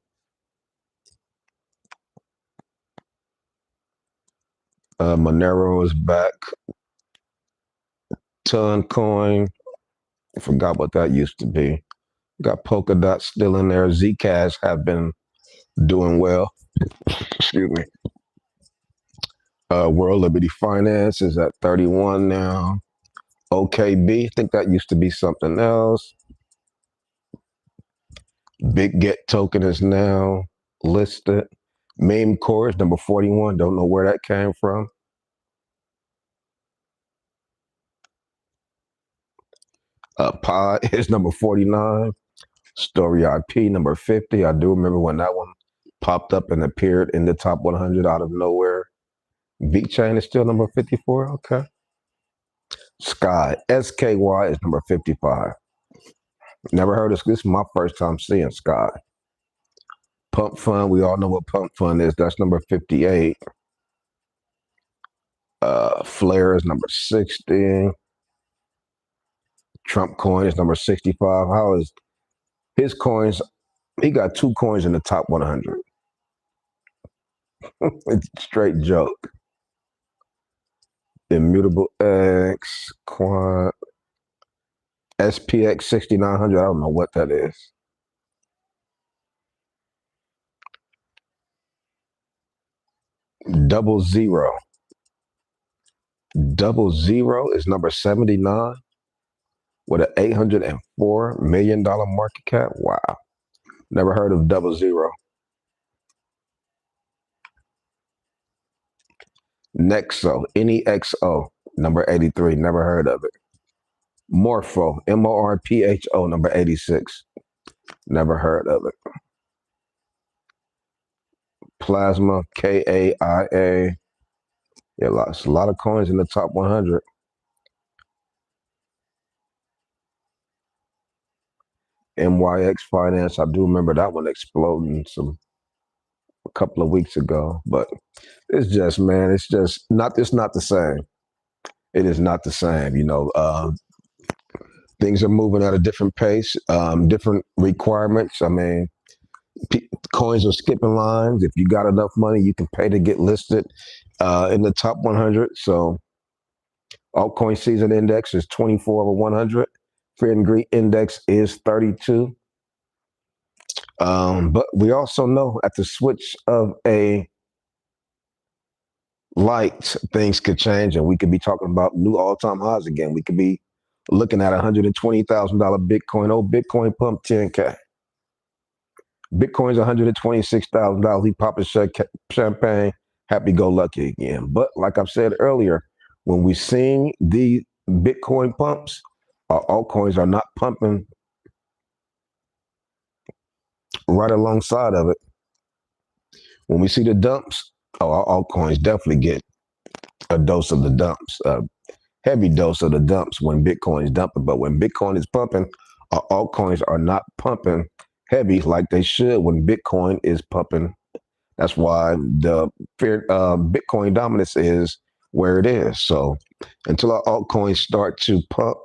A: Monero is back. Ton coin. I forgot what that used to be. Got Polkadot still in there. Zcash have been doing well. Excuse me. World Liberty Finance is at 31 now. OKB, I think that used to be something else. Big Get token is now listed. Meme Core is number 41. Don't know where that came from. Pi is number 49. Story IP number 50. I do remember when that one popped up and appeared in the top 100 out of nowhere. VeChain is still number 54. Okay. Sky, SKY is number 55. Never heard of this. Is my first time seeing Sky. Pump Fund, we all know what Pump Fund is. That's number 58. Flare is number 60. Trump coin is number 65. How is his coins? He got two coins in the top 100. It's a straight joke. Immutable X, Quant, SPX 6900. I don't know what that is. Double zero. Double zero is number 79 with an $804 million market cap. Wow. Never heard of double zero. Nexo, NEXO, number 83. Never heard of it. Morpho, MORPHO, number 86. Never heard of it. Plasma, KAIA. Yeah, a lot of coins in the top 100. MYX Finance, I do remember that one exploding a couple of weeks ago. But it's just, man, it's not the same. It is not the same. Things are moving at a different pace, different requirements. I mean, coins are skipping lines. If you got enough money, you can pay to get listed in the top 100. So altcoin season index is 24 over 100. Fear and greed index is 32. But we also know at the switch of a light, things could change, and we could be talking about new all-time highs again. We could be looking at $120,000 Bitcoin. Oh, Bitcoin pumped 10K. Bitcoin's $126,000. He popping champagne, happy go lucky again. But like I've said earlier, when we seen the Bitcoin pumps, our altcoins are not pumping right alongside of it. When we see the dumps, our altcoins definitely get a dose of the dumps, a heavy dose of the dumps when Bitcoin is dumping. But when Bitcoin is pumping, our altcoins are not pumping heavy like they should when Bitcoin is pumping. That's why the Bitcoin dominance is where it is. So until our altcoins start to pump,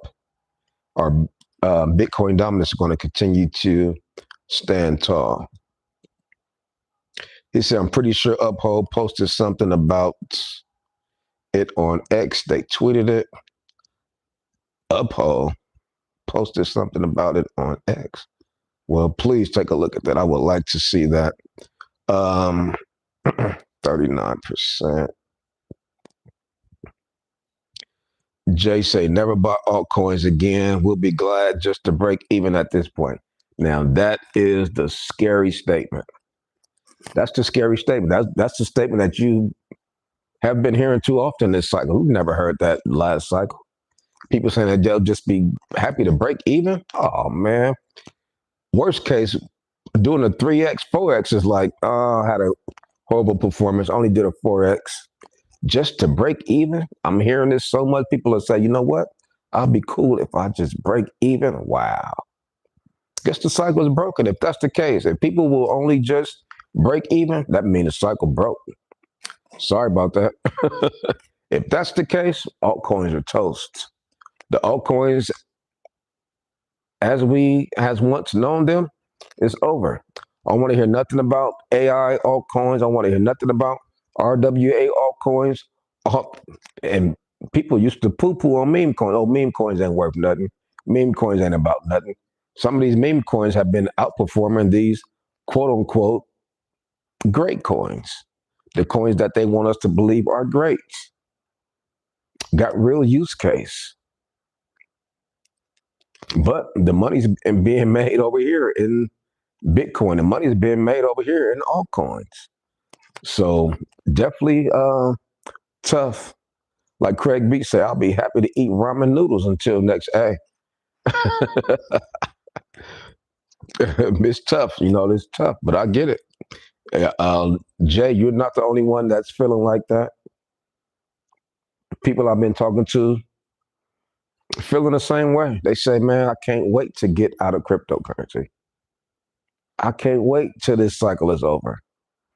A: our Bitcoin dominance is going to continue to stand tall. He said, I'm pretty sure Uphold posted something about it on X. They tweeted it. Uphold posted something about it on X. Well, please take a look at that. I would like to see that. 39%. Jay say, never buy altcoins again. We'll be glad just to break even at this point. Now, that is the scary statement. That's the scary statement. That's the statement that you have been hearing too often this cycle. We've never heard that last cycle. People saying that they'll just be happy to break even. Oh, man. Worst case, doing a 3X, 4X is like, had a horrible performance, only did a 4X. Just to break even? I'm hearing this so much. People are saying, you know what? I'll be cool if I just break even. Wow. Guess the cycle is broken. If that's the case, if people will only just break even, that means the cycle broke. Sorry about that. If that's the case, altcoins are toast. The altcoins, as once known them, is over. I want to hear nothing about AI altcoins. I want to hear nothing about RWA altcoins. And people used to poo-poo on meme coins. Oh, meme coins ain't worth nothing. Meme coins ain't about nothing. Some of these meme coins have been outperforming these quote-unquote great coins. The coins that they want us to believe are great. Got real use case. But the money's being made over here in Bitcoin. The money's being made over here in altcoins. So definitely tough. Like Craig B said, I'll be happy to eat ramen noodles until next. Hey, it's tough. It's tough, but I get it. Jay, you're not the only one that's feeling like that. People I've been talking to feeling the same way. They say, man, I can't wait to get out of cryptocurrency. I can't wait till this cycle is over.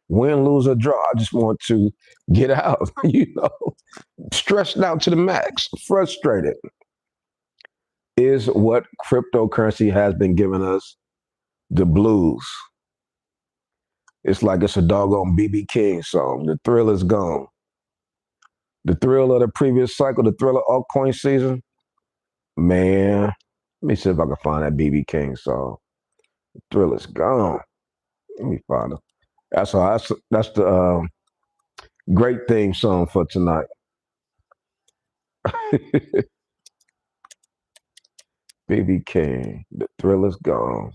A: Win, lose, or draw. I just want to get out, stressed out to the max, frustrated is what cryptocurrency has been giving us the blues. It's like it's a doggone BB King song. The thrill is gone. The thrill of the previous cycle, the thrill of altcoin season, man, let me see if I can find that BB King song. The thrill is gone. Let me find it. That's the Great theme song for tonight. BB King, the thrill is gone.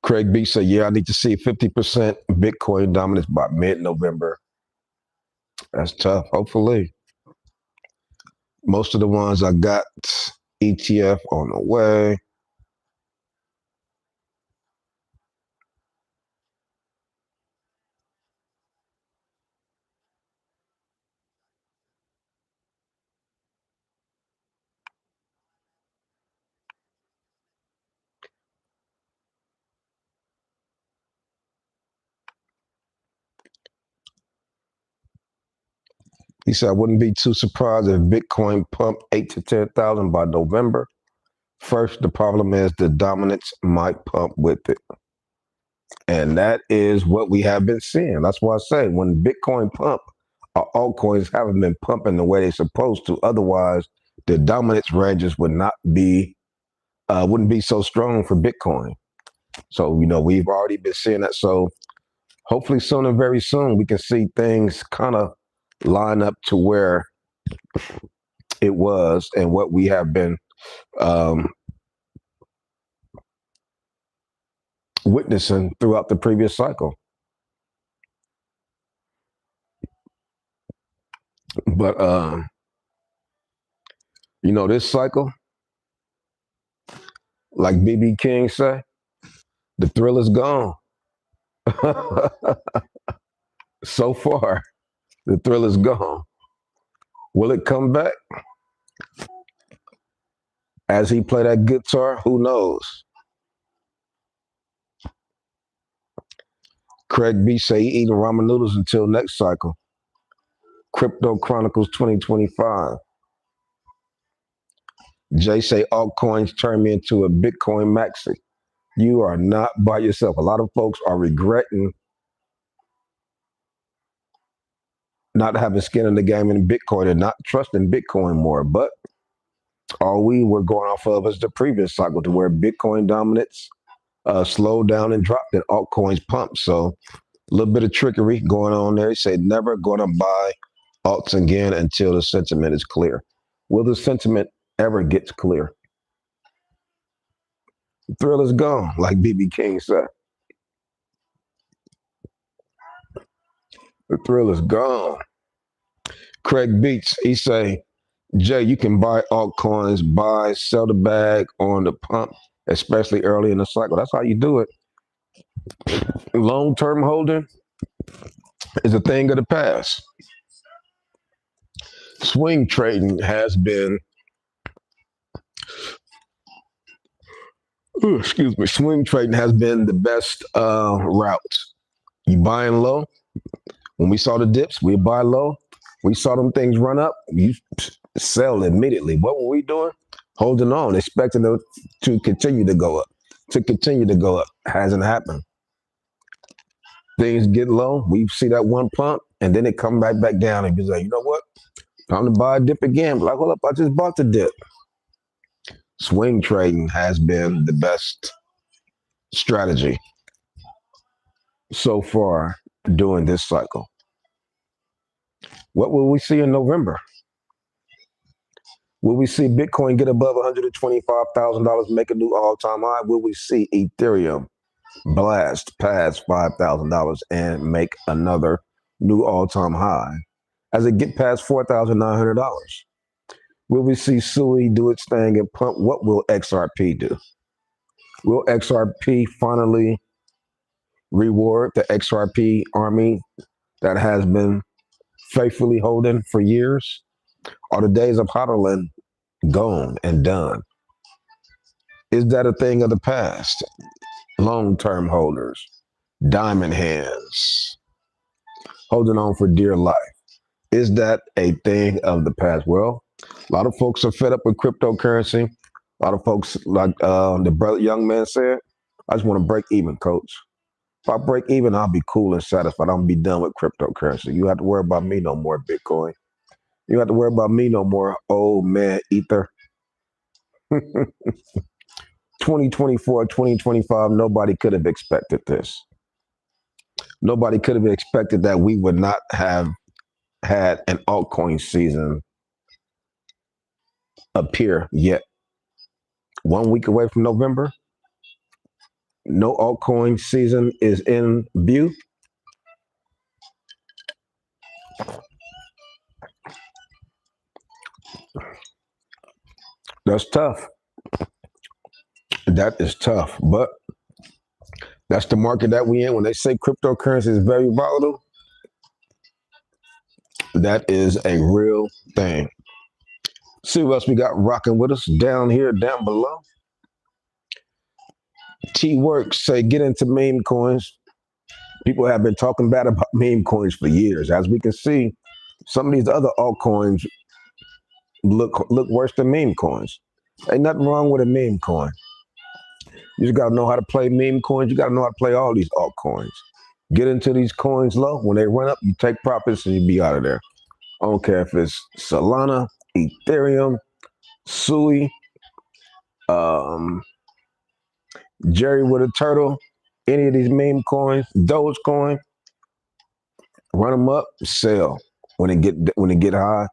A: Craig B said, yeah, I need to see 50% Bitcoin dominance by mid-November. That's tough. Hopefully. Most of the ones I got ETF on the way. He said, I wouldn't be too surprised if Bitcoin pumped 8 to 10,000 by November. First, the problem is the dominance might pump with it. And that is what we have been seeing. That's why I say when Bitcoin pump, our altcoins haven't been pumping the way they're supposed to. Otherwise, the dominance ranges would not be wouldn't be so strong for Bitcoin. So, we've already been seeing that. So hopefully soon and very soon we can see things kind of line up to where it was and what we have been um, witnessing throughout the previous cycle. But this cycle, like BB King say, the thrill is gone. So far, the thrill is gone. Will it come back? As he play that guitar, who knows? Craig B say he eating ramen noodles until next cycle. Crypto Chronicles 2025. Jay say altcoins turn me into a Bitcoin maxi. You are not by yourself. A lot of folks are regretting not having skin in the game in Bitcoin and not trusting Bitcoin more. But all we were going off of is the previous cycle to where Bitcoin dominance slowed down and dropped and altcoins pumped. So a little bit of trickery going on there. He said never going to buy alts again until the sentiment is clear. Will the sentiment ever get clear? The thrill is gone, like BB King said. The thrill is gone. Craig Beats, he say, Jay, you can buy altcoins, buy, sell the bag on the pump, especially early in the cycle. That's how you do it. Long-term holding is a thing of the past. Swing trading has been, swing trading has been the best route. You buying low. When we saw the dips, we buy low. We saw them things run up, you sell immediately. What were we doing? Holding on, expecting them to continue to go up. Hasn't happened. Things get low, we see that one pump, and then it come right back down and be like, you know what? Time to buy a dip again. Like, hold up, I just bought the dip. Swing trading has been the best strategy so far during this cycle. What will we see in November? Will we see Bitcoin get above $125,000, make a new all-time high? Will we see Ethereum blast past $5,000 and make another new all-time high as it get past $4,900? Will we see SUI do its thing and pump? What will XRP do? Will XRP finally reward the XRP army that has been faithfully holding for years? Are the days of hodling gone and done? Is that a thing of the past? Long-term holders, diamond hands, holding on for dear life. Is that a thing of the past? Well, a lot of folks are fed up with cryptocurrency. A lot of folks, like the brother young man said, I just want to break even, coach. If I break even, I'll be cool and satisfied. I'm gonna be done with cryptocurrency. You have to worry about me no more, Bitcoin. You have to worry about me no more, old man Ether. 2024, 2025, nobody could have expected this. Nobody could have expected that we would not have had an altcoin season appear yet. 1 week away from November, no altcoin season is in view. That's tough. That is tough. But that's the market that we in. When they say cryptocurrency is very volatile, that is a real thing. See what else we got rocking with us down here, down below. T Works say get into meme coins. People have been talking bad about meme coins for years. As we can see, some of these other altcoins look worse than meme coins. Ain't nothing wrong with a meme coin. You just gotta know how to play meme coins. You gotta know how to play all these altcoins. Get into these coins low. When they run up, you take profits and you be out of there. I don't care if it's Solana, Ethereum, Sui, Jerry with a turtle, any of these meme coins, Dogecoin, run them up, sell. When it get high,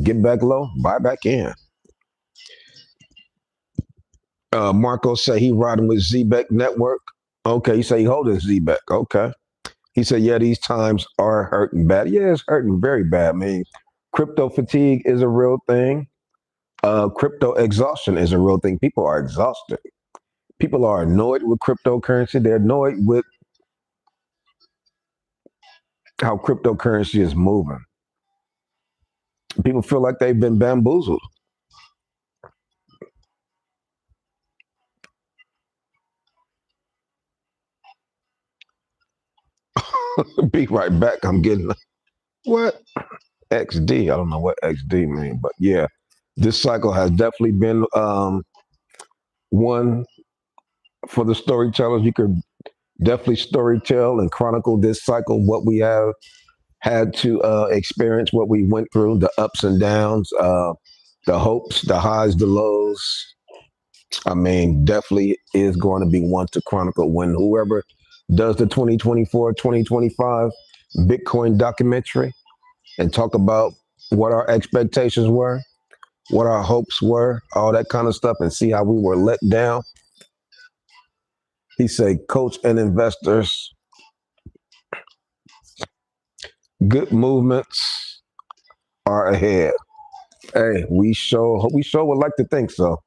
A: get back low, buy back in. Marco say he riding with ZBEC Network. Okay, he say he holding ZBEC. Okay. He said, yeah, these times are hurting bad. Yeah, it's hurting very bad. I mean, crypto fatigue is a real thing. Crypto exhaustion is a real thing. People are exhausted. People are annoyed with cryptocurrency. They're annoyed with how cryptocurrency is moving. People feel like they've been bamboozled. Be right back. I'm getting what? XD. I don't know what XD means, but yeah, this cycle has definitely been one for the storytellers. You could definitely storytell and chronicle this cycle, what we have had to experience, what we went through, the ups and downs, the hopes, the highs, the lows. I mean, definitely is going to be one to chronicle when whoever does the 2024, 2025 Bitcoin documentary and talk about what our expectations were, what our hopes were, all that kind of stuff, and see how we were let down. He said, coach and investors, good movements are ahead. Hey, we sure would like to think so.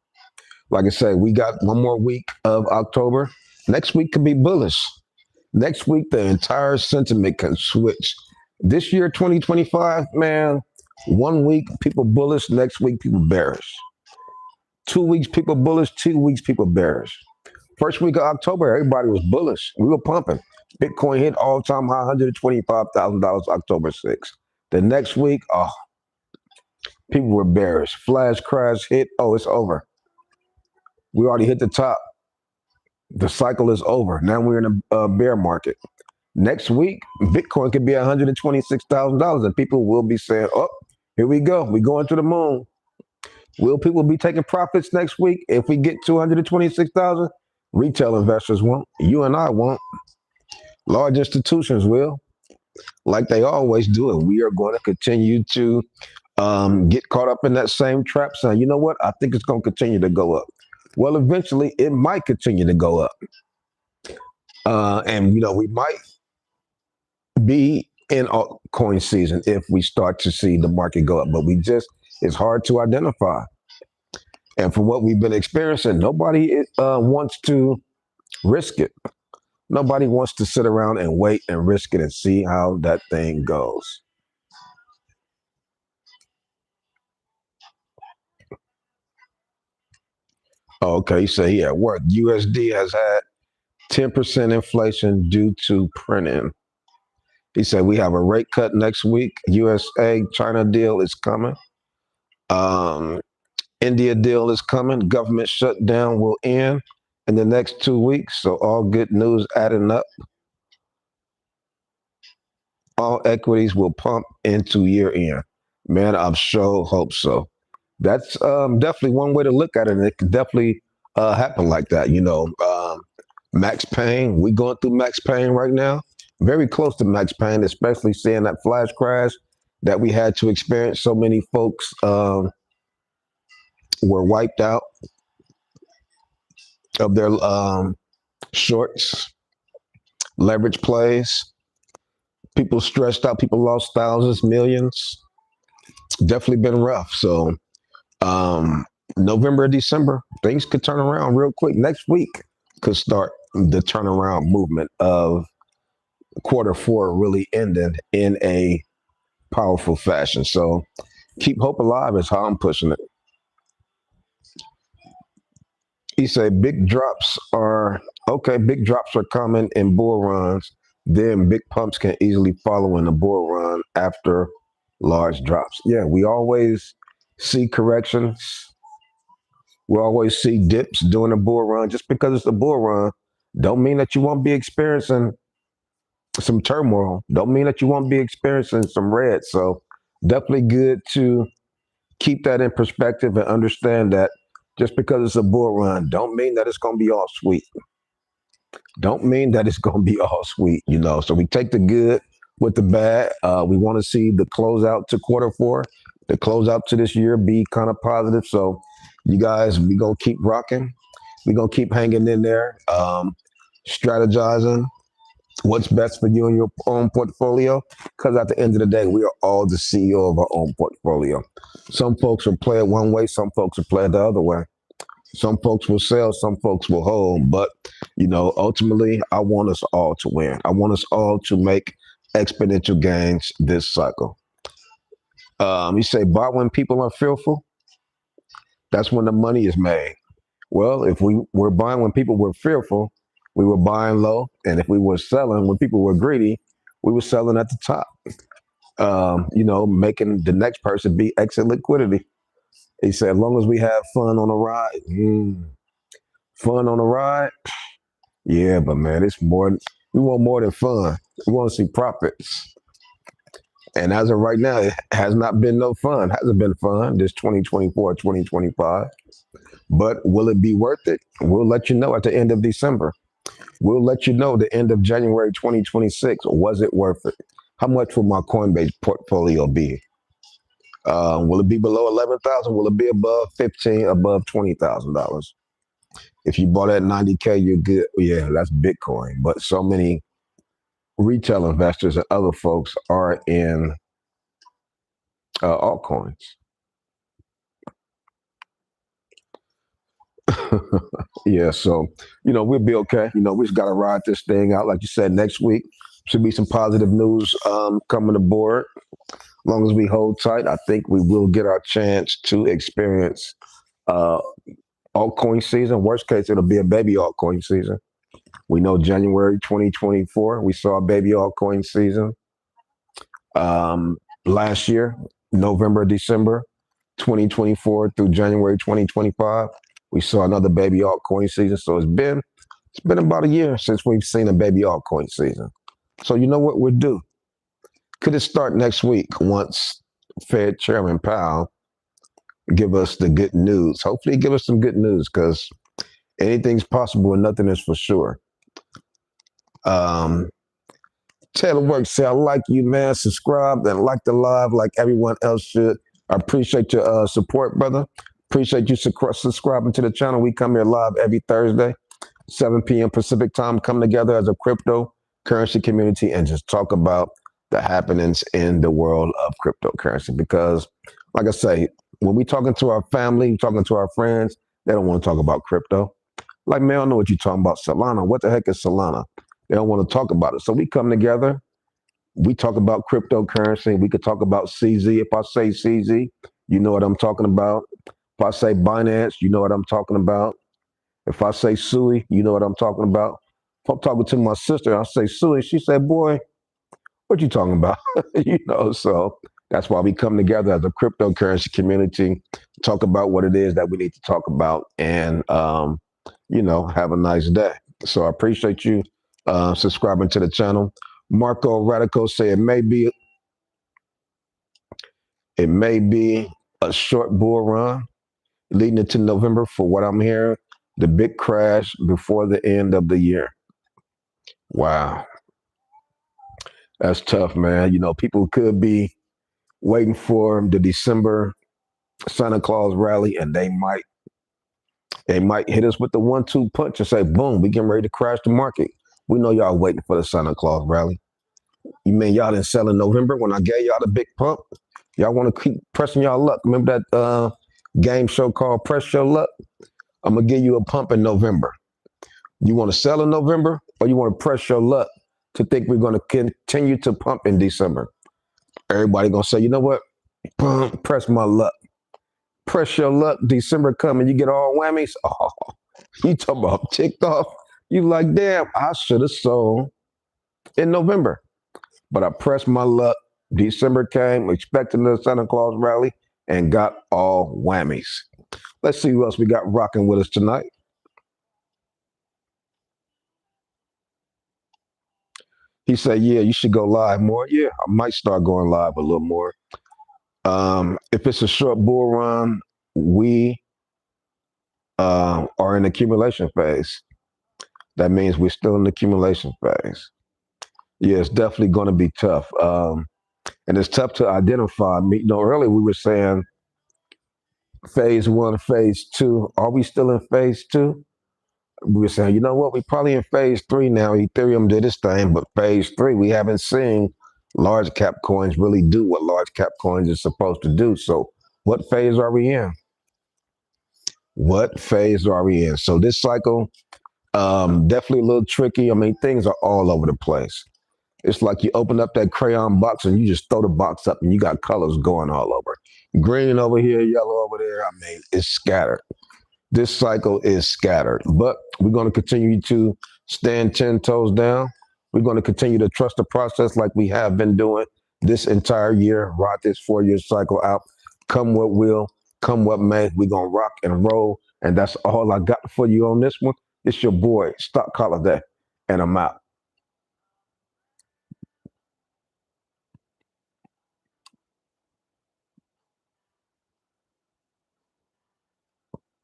A: Like I said, we got one more week of October. Next week could be bullish. Next week, the entire sentiment can switch. This year, 2025, man, 1 week, people bullish. Next week, people bearish. 2 weeks, people bullish. 2 weeks, people bearish. First week of October, everybody was bullish. We were pumping. Bitcoin hit all-time high, $125,000 October 6th. The next week, oh, people were bearish. Flash crash hit. Oh, it's over. We already hit the top. The cycle is over. Now we're in a bear market. Next week, Bitcoin could be $126,000, and people will be saying, "Oh, here we go. We're going to the moon." Will people be taking profits next week if we get to 126,000? Retail investors won't. You and I won't. Large institutions will, like they always do, and we are going to continue to get caught up in that same trap. Saying, you know what? I think it's going to continue to go up. Well, eventually, it might continue to go up, and we might be in altcoin season if we start to see the market go up, but it's hard to identify. And from what we've been experiencing, nobody wants to risk it. Nobody wants to sit around and wait and risk it and see how that thing goes. Okay, so he at work. USD has had 10% inflation due to printing. He said we have a rate cut next week. USA China deal is coming. India deal is coming. Government shutdown will end in the next 2 weeks. So all good news adding up. all equities will pump into year end. Man, I'm sure hope so. That's definitely one way to look at it, and it could definitely happen like that. Max pain. We going through max pain right now. Very close to max pain, especially seeing that flash crash that we had to experience. So many folks were wiped out of their shorts, leverage plays. People stressed out. People lost thousands, millions. Definitely been rough. So um, November, December, things could turn around real quick. Next week could start the turnaround movement of quarter 4 really ending in a powerful fashion. So keep hope alive is how I'm pushing it. He said big drops are okay. Big drops are common in bull runs. Then big pumps can easily follow in a bull run after large drops. Yeah, we always see corrections. We always see dips during a bull run. Just because it's a bull run, don't mean that you won't be experiencing some turmoil. Don't mean that you won't be experiencing some red. So definitely good to keep that in perspective and understand that just because it's a bull run, don't mean that it's going to be all sweet. Don't mean that it's going to be all sweet. So we take the good with the bad. We want to see the closeout to quarter 4, the closeout to this year be kind of positive. So you guys, we going to keep rocking. We going to keep hanging in there, strategizing what's best for you and your own portfolio. Because at the end of the day, we are all the CEO of our own portfolio. Some folks will play it one way. Some folks will play it the other way. Some folks will sell, some folks will hold. But, ultimately, I want us all to win. I want us all to make exponential gains this cycle. You say, buy when people are fearful. That's when the money is made. Well, if we were buying when people were fearful, we were buying low. And if we were selling when people were greedy, we were selling at the top. Making the next person be exit liquidity. He said, as long as we have fun on the ride, fun on the ride. Yeah, but man, it's more. We want more than fun. We want to see profits. And as of right now, it has not been no fun. Hasn't been fun this 2024, 2025. But will it be worth it? We'll let you know at the end of December. We'll let you know the end of January 2026. Was it worth it? How much will my Coinbase portfolio be? Will it be below 11,000? Will it be above 15, above $20,000? If you bought at 90K, you're good. Yeah, that's Bitcoin. But so many retail investors and other folks are in altcoins. Yeah, so we'll be okay. We just got to ride this thing out. Like you said, next week should be some positive news coming aboard. As long as we hold tight, I think we will get our chance to experience altcoin season. Worst case, it'll be a baby altcoin season. We know January 2024, we saw a baby altcoin season. Last year, November, December 2024 through January 2025, we saw another baby altcoin season. So it's been about a year since we've seen a baby altcoin season. So you know what we'll do? Could it start next week once Fed Chairman Powell give us the good news? Hopefully give us some good news, because anything's possible and nothing is for sure. Taylor Works say, I like you, man. Subscribe and like the live like everyone else should. I appreciate your support, brother. Appreciate you subscribing to the channel. We come here live every Thursday, 7 p.m. Pacific time, come together as a cryptocurrency community and just talk about the happenings in the world of cryptocurrency. Because, like I say, when we talking to our family, talking to our friends, they don't want to talk about crypto. Like, man, I don't know what you're talking about. Solana. What the heck is Solana? They don't want to talk about it. So we come together. We talk about cryptocurrency. We could talk about CZ. If I say CZ, you know what I'm talking about. If I say Binance, you know what I'm talking about. If I say Sui, you know what I'm talking about. If I'm talking to my sister, I say Sui. She said, boy, what you talking about? So that's why we come together as a cryptocurrency community, talk about what it is that we need to talk about, and, have a nice day. So I appreciate you subscribing to the channel. Marco Radico said it may be a short bull run leading into November for what I'm hearing. The big crash before the end of the year. Wow, that's tough, man. People could be waiting for the December Santa Claus rally, and they might hit us with the 1-2 punch and say, "Boom, we getting ready to crash the market." We know y'all waiting for the Santa Claus rally. You mean y'all didn't sell in November when I gave y'all the big pump? Y'all want to keep pressing y'all luck? Remember that game show called Press Your Luck? I'm gonna give you a pump in November. You want to sell in November, or you want to press your luck to think we're going to continue to pump in December? Everybody gonna say, you know what? Press my luck. Press your luck. December coming, you get all whammies. Oh, you talking about ticked off? You like, damn, I should have sold in November, but I pressed my luck. December came, expecting the Santa Claus rally, and got all whammies. Let's see who else we got rocking with us tonight. He said, "Yeah, you should go live more." Yeah, I might start going live a little more. If it's a short bull run, we are in accumulation phase. That means we're still in the accumulation phase. Yeah, it's definitely going to be tough. And it's tough to identify. Earlier we were saying phase one, phase two. Are we still in phase two? We were saying, you know what, we're probably in phase three now. Ethereum did its thing, but phase three, we haven't seen large cap coins really do what large cap coins are supposed to do. So what phase are we in? What phase are we in? So this cycle, definitely a little tricky. I mean, things are all over the place. It's like you open up that crayon box and you just throw the box up and you got colors going all over. Green over here, yellow over there. I mean, it's scattered. This cycle is scattered, but we're going to continue to stand 10 toes down. We're going to continue to trust the process like we have been doing this entire year, ride this 4-year cycle out. Come what will, come what may, we're going to rock and roll. And that's all I got for you on this one. It's your boy, Stock Holiday, and I'm out.